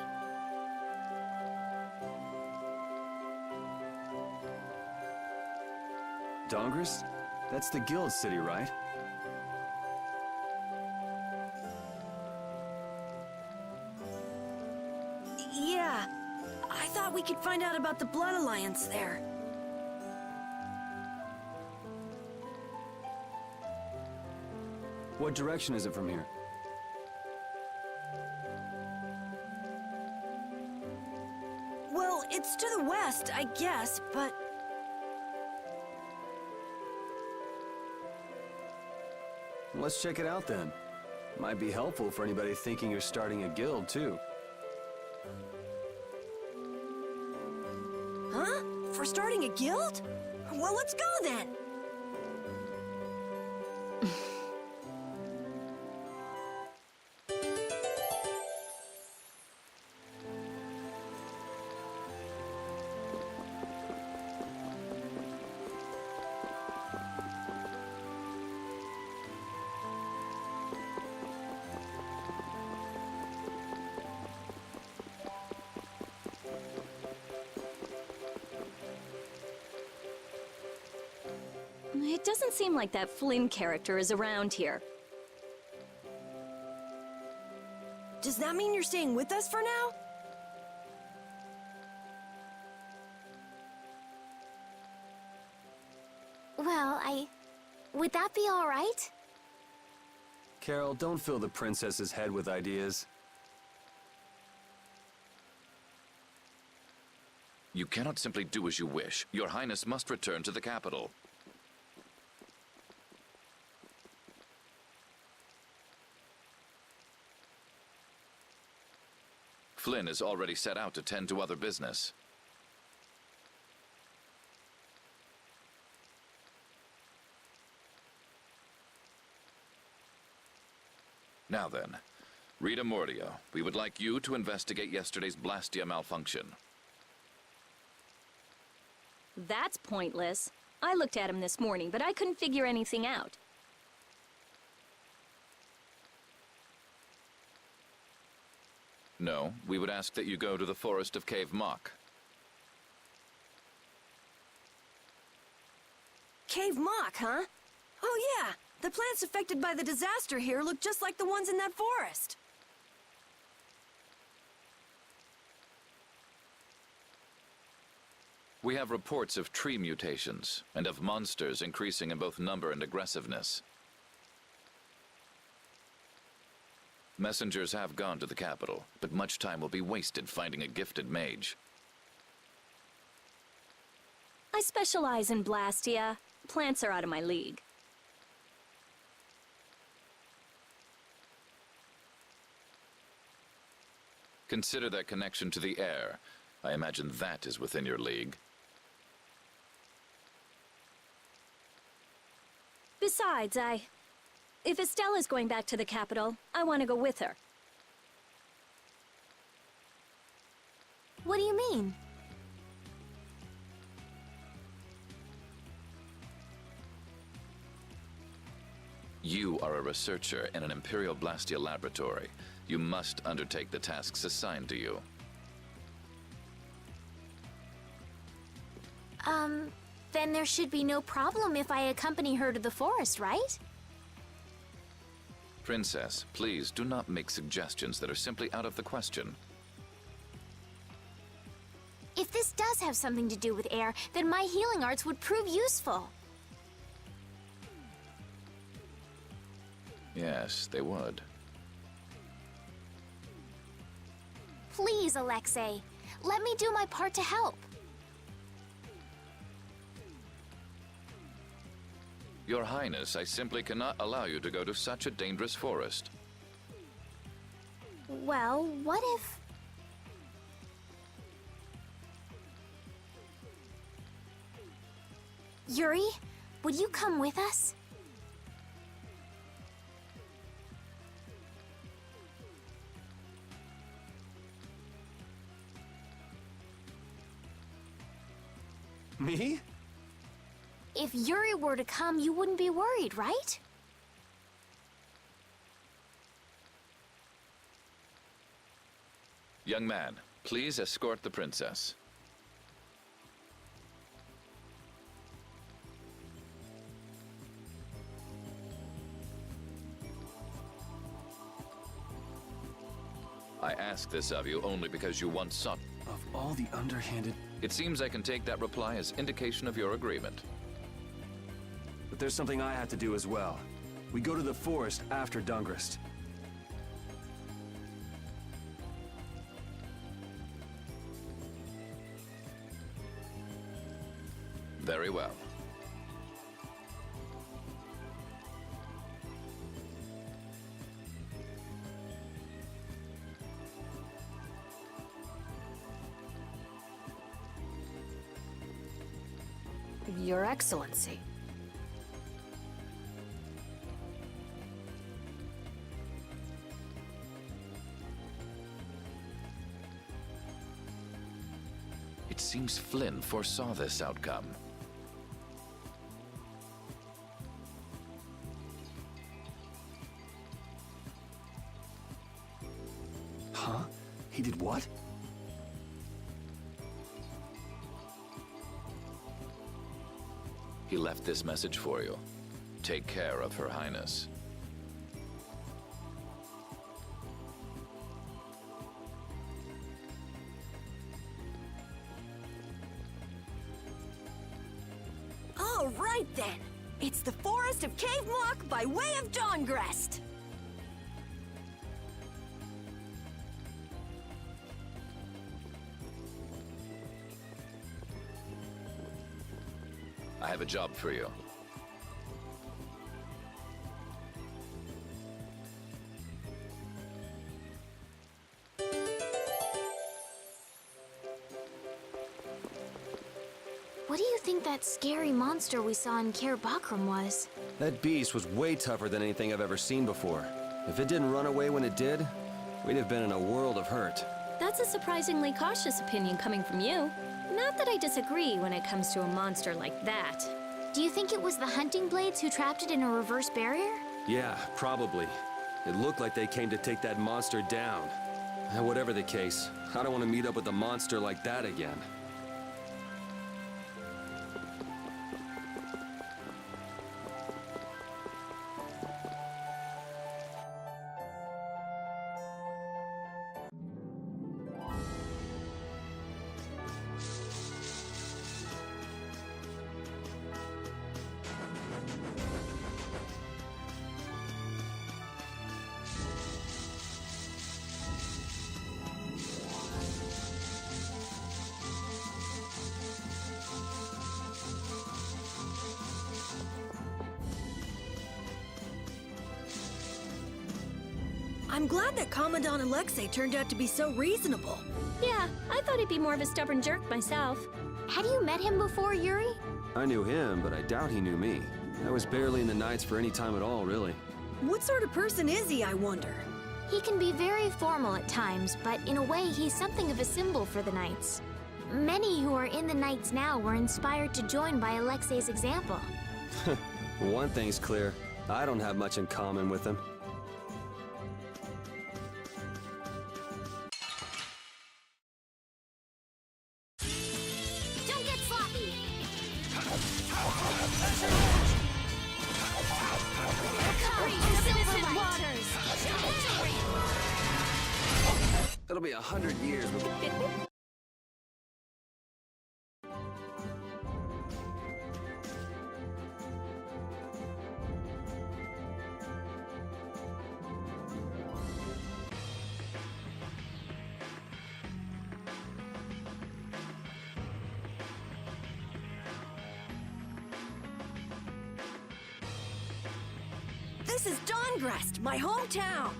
Dawngrest? That's the guild city, right? Yeah, I thought we could find out about the Blood Alliance there. What direction is it from here? Well, it's to the west, I guess, but... Let's check it out then. Might be helpful for anybody thinking you're starting a guild, too. Huh? For starting a guild? Well, let's go then! It doesn't seem like that Flynn character is around here. Does that mean you're staying with us for now? Well, would that be all right? Carol, don't fill the princess's head with ideas. You cannot simply do as you wish. Your Highness must return to the capital. Flynn is already set out to tend to other business. Now then, Rita Mordio, we would like you to investigate yesterday's Blastia malfunction. That's pointless. I looked at him this morning, but I couldn't figure anything out. No, we would ask that you go to the forest of Cave Mock. Cave Mock, huh? Oh yeah, the plants affected by the disaster here look just like the ones in that forest. We have reports of tree mutations, and of monsters increasing in both number and aggressiveness. Messengers have gone to the capital, but much time will be wasted finding a gifted mage. I specialize in Blastia. Plants are out of my league. Consider that connection to the air. I imagine that is within your league. Besides, if Estella's going back to the capital, I want to go with her. What do you mean? You are a researcher in an Imperial Blastia laboratory. You must undertake the tasks assigned to you. Then there should be no problem if I accompany her to the forest, right? Princess, please do not make suggestions that are simply out of the question. If this does have something to do with air, then my healing arts would prove useful. Yes, they would. Please, Alexei, let me do my part to help. Your Highness, I simply cannot allow you to go to such a dangerous forest. Well, what if... Yuri, would you come with us? Me? If Yuri were to come, you wouldn't be worried, right? Young man, please escort the princess. I ask this of you only because you once sought... Of all the underhanded... It seems I can take that reply as indication of your agreement. But there's something I have to do as well. We go to the forest after Dungrist. Very well. Your Excellency. It seems Flynn foresaw this outcome. Huh? He did what? He left this message for you. Take care of Her Highness. All right then. It's the forest of Cave Mock by way of Dawngrest. I have a job for you. What do you think that scary monster we saw in Kaer Bakram was? That beast was way tougher than anything I've ever seen before. If it didn't run away when it did, we'd have been in a world of hurt. That's a surprisingly cautious opinion coming from you. Not that I disagree when it comes to a monster like that. Do you think it was the hunting blades who trapped it in a reverse barrier? Yeah, probably. It looked like they came to take that monster down. Whatever the case, I don't want to meet up with a monster like that again. I'm glad that Commandant Alexei turned out to be so reasonable. Yeah, I thought he'd be more of a stubborn jerk myself. Had you met him before, Yuri? I knew him, but I doubt he knew me. I was barely in the Knights for any time at all, really. What sort of person is he, I wonder? He can be very formal at times, but in a way he's something of a symbol for the Knights. Many who are in the Knights now were inspired to join by Alexei's example. One thing's clear. I don't have much in common with him. Don't get sloppy! Innocent waters! It'll be 100 years before... This is Dongrest, my hometown!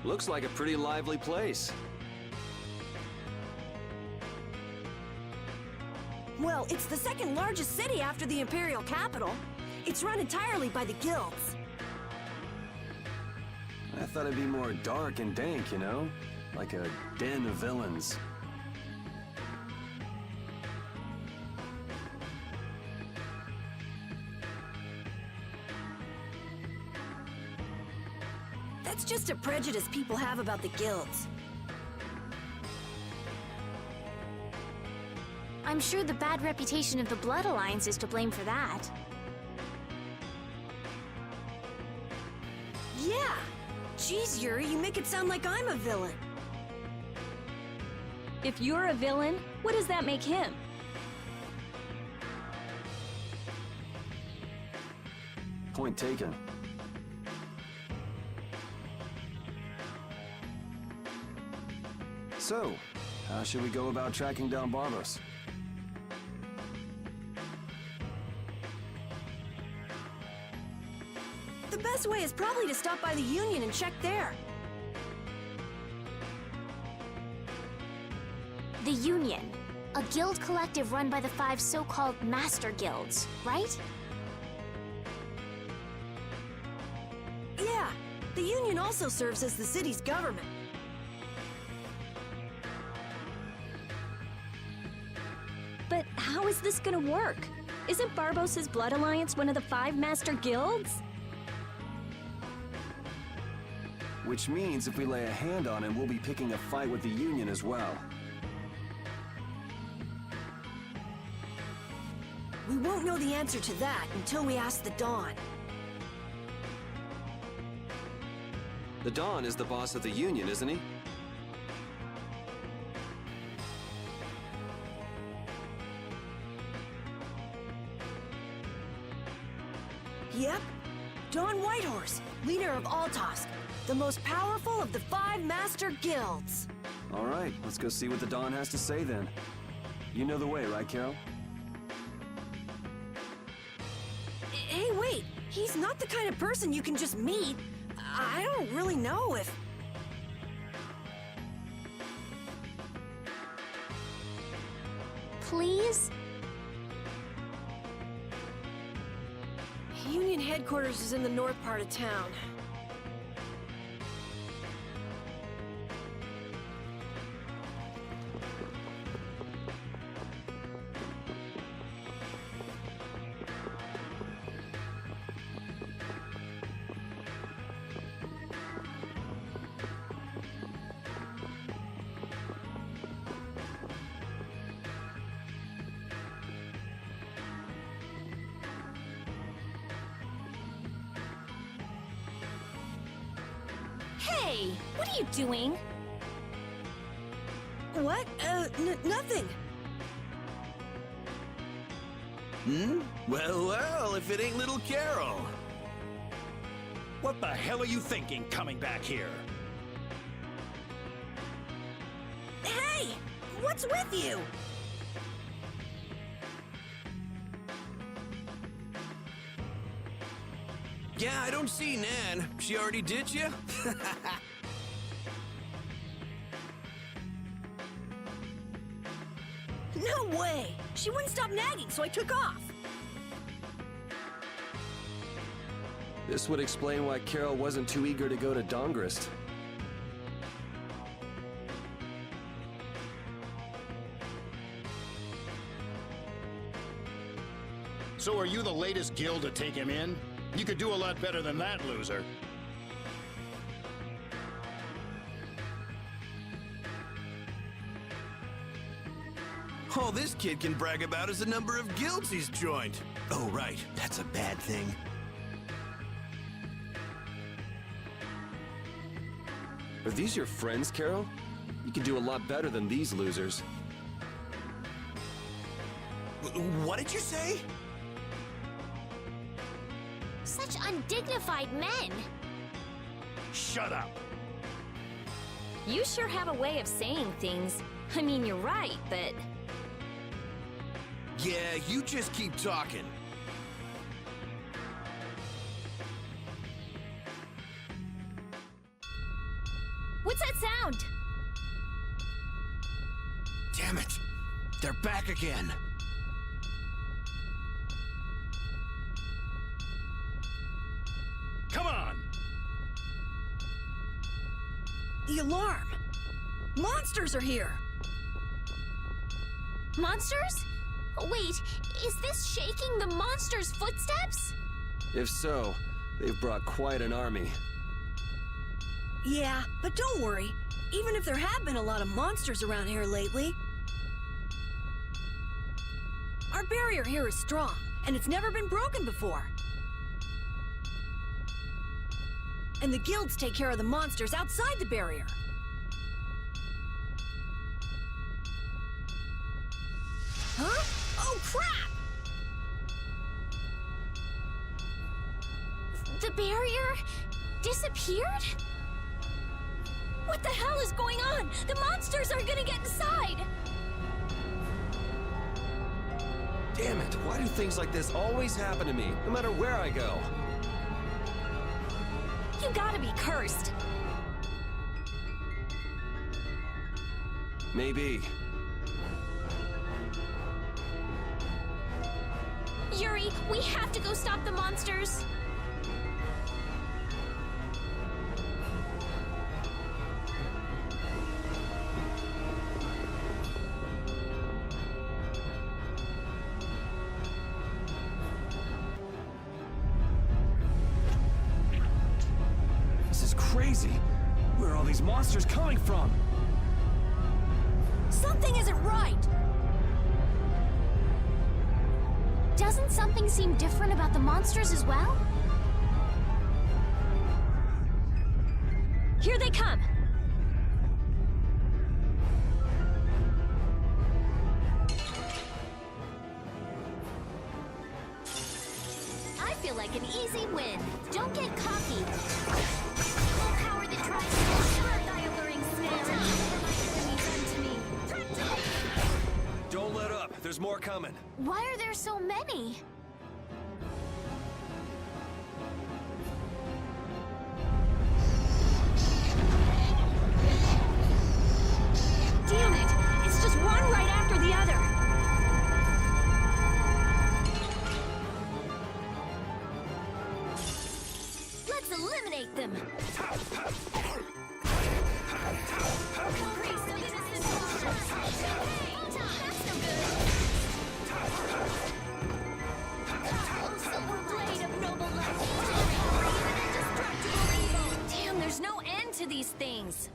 Looks like a pretty lively place. Well, it's the second largest city after the Imperial capital. It's run entirely by the guilds. I thought it'd be more dark and dank, you know? Like a den of villains. That's just a prejudice people have about the guilds. I'm sure the bad reputation of the Blood Alliance is to blame for that. Yeah! Jeez, Yuri, you make it sound like I'm a villain. If you're a villain, what does that make him? Point taken. So, how should we go about tracking down Barbos? The best way is probably to stop by the Union and check there. The Union, a guild collective run by the 5 so-called Master Guilds, right? Yeah, the Union also serves as the city's government. But how is this gonna work? Isn't Barbos' Blood Alliance one of the 5 Master Guilds? Which means if we lay a hand on him, we'll be picking a fight with the Union as well. We won't know the answer to that until we ask the Dawn. The Dawn is the boss of the Union, isn't he? Yep. Dawn Whitehorse, leader of Altosk, the most powerful of the 5 Master Guilds. All right, let's go see what the Dawn has to say then. You know the way, right, Carol? Hey, wait! He's not the kind of person you can just meet. I don't really know if... Please? Union headquarters is in the north part of town. Hey, what are you doing? What? Nothing. Well, well, if it ain't little Carol. What the hell are you thinking coming back here? Hey! What's with you? Yeah, I don't see Nan. She already did you? No way! She wouldn't stop nagging, so I took off. This would explain why Carol wasn't too eager to go to Dongrist. So are you the latest guild to take him in? You could do a lot better than that, loser. All this kid can brag about is the number of guilds he's joined. Oh, right. That's a bad thing. Are these your friends, Carol? You can do a lot better than these losers. What did you say? Such undignified men. Shut up. You sure have a way of saying things. I mean, you're right, but... Yeah, you just keep talking. What's that sound? Damn it! They're back again. Come on! The alarm! Monsters are here! Monsters? Wait, is this shaking the monsters' footsteps? If so, they've brought quite an army. Yeah, but don't worry. Even if there have been a lot of monsters around here lately, our barrier here is strong, and it's never been broken before. And the guilds take care of the monsters outside the barrier. Huh? Oh, crap! The barrier disappeared? What the hell is going on? The monsters are gonna get inside! Damn it, why do things like this always happen to me, no matter where I go? You gotta be cursed. Maybe. Yuri, we have to go stop the monsters. This is crazy. Where are all these monsters coming from? Something isn't right! Doesn't something seem different about the monsters as well? Here they come! I feel like an easy win. Don't get cocky. Full power that tries to shut thy alluring snare and deliver my enemies unto me. Don't let up, there's more coming. Why are there so many? Damn it! It's just one right after the other! Let's eliminate them! Increase of innocent monsters! Hey! That's no good! Oh, silver blade of noble light! Bring an indestructible evil! Damn, there's no end to these things!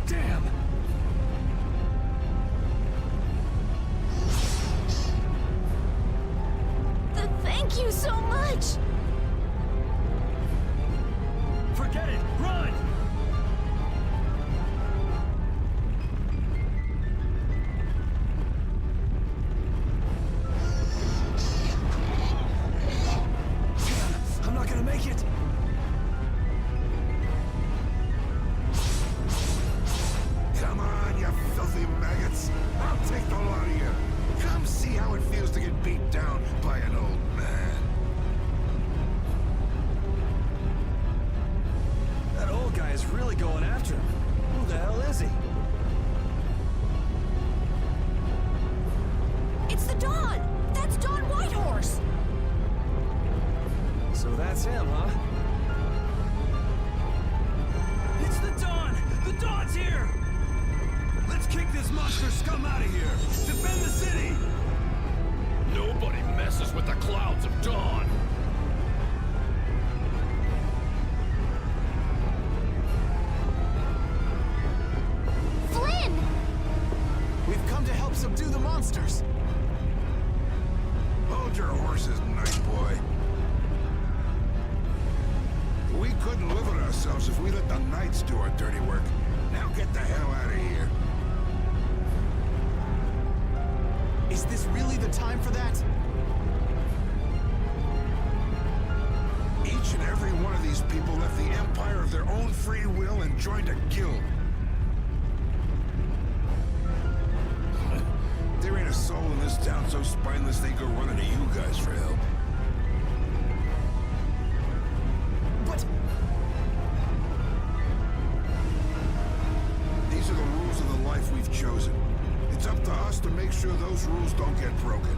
Damn! take the lot of you. Come see how it feels to get beat down by an old man. That old guy is really going after him. Who the hell is he? It's the Dawn! That's Dawn Whitehorse! So that's him, huh? It's the Dawn! The Dawn's here! Let's kick this monster scum out of here! Defend the city! Nobody messes with the clouds of dawn. Flynn! We've come to help subdue the monsters! Hold your horses, night boy. We couldn't live with ourselves if we let the knights do our dirty work. Now get the hell out of here. Is this really the time for that? Each and every one of these people left the Empire of their own free will and joined a guild. There ain't a soul in this town so spineless they go running to you guys for help. But... These are the rules of the life we've chosen. It's up to us to make sure those rules don't get broken.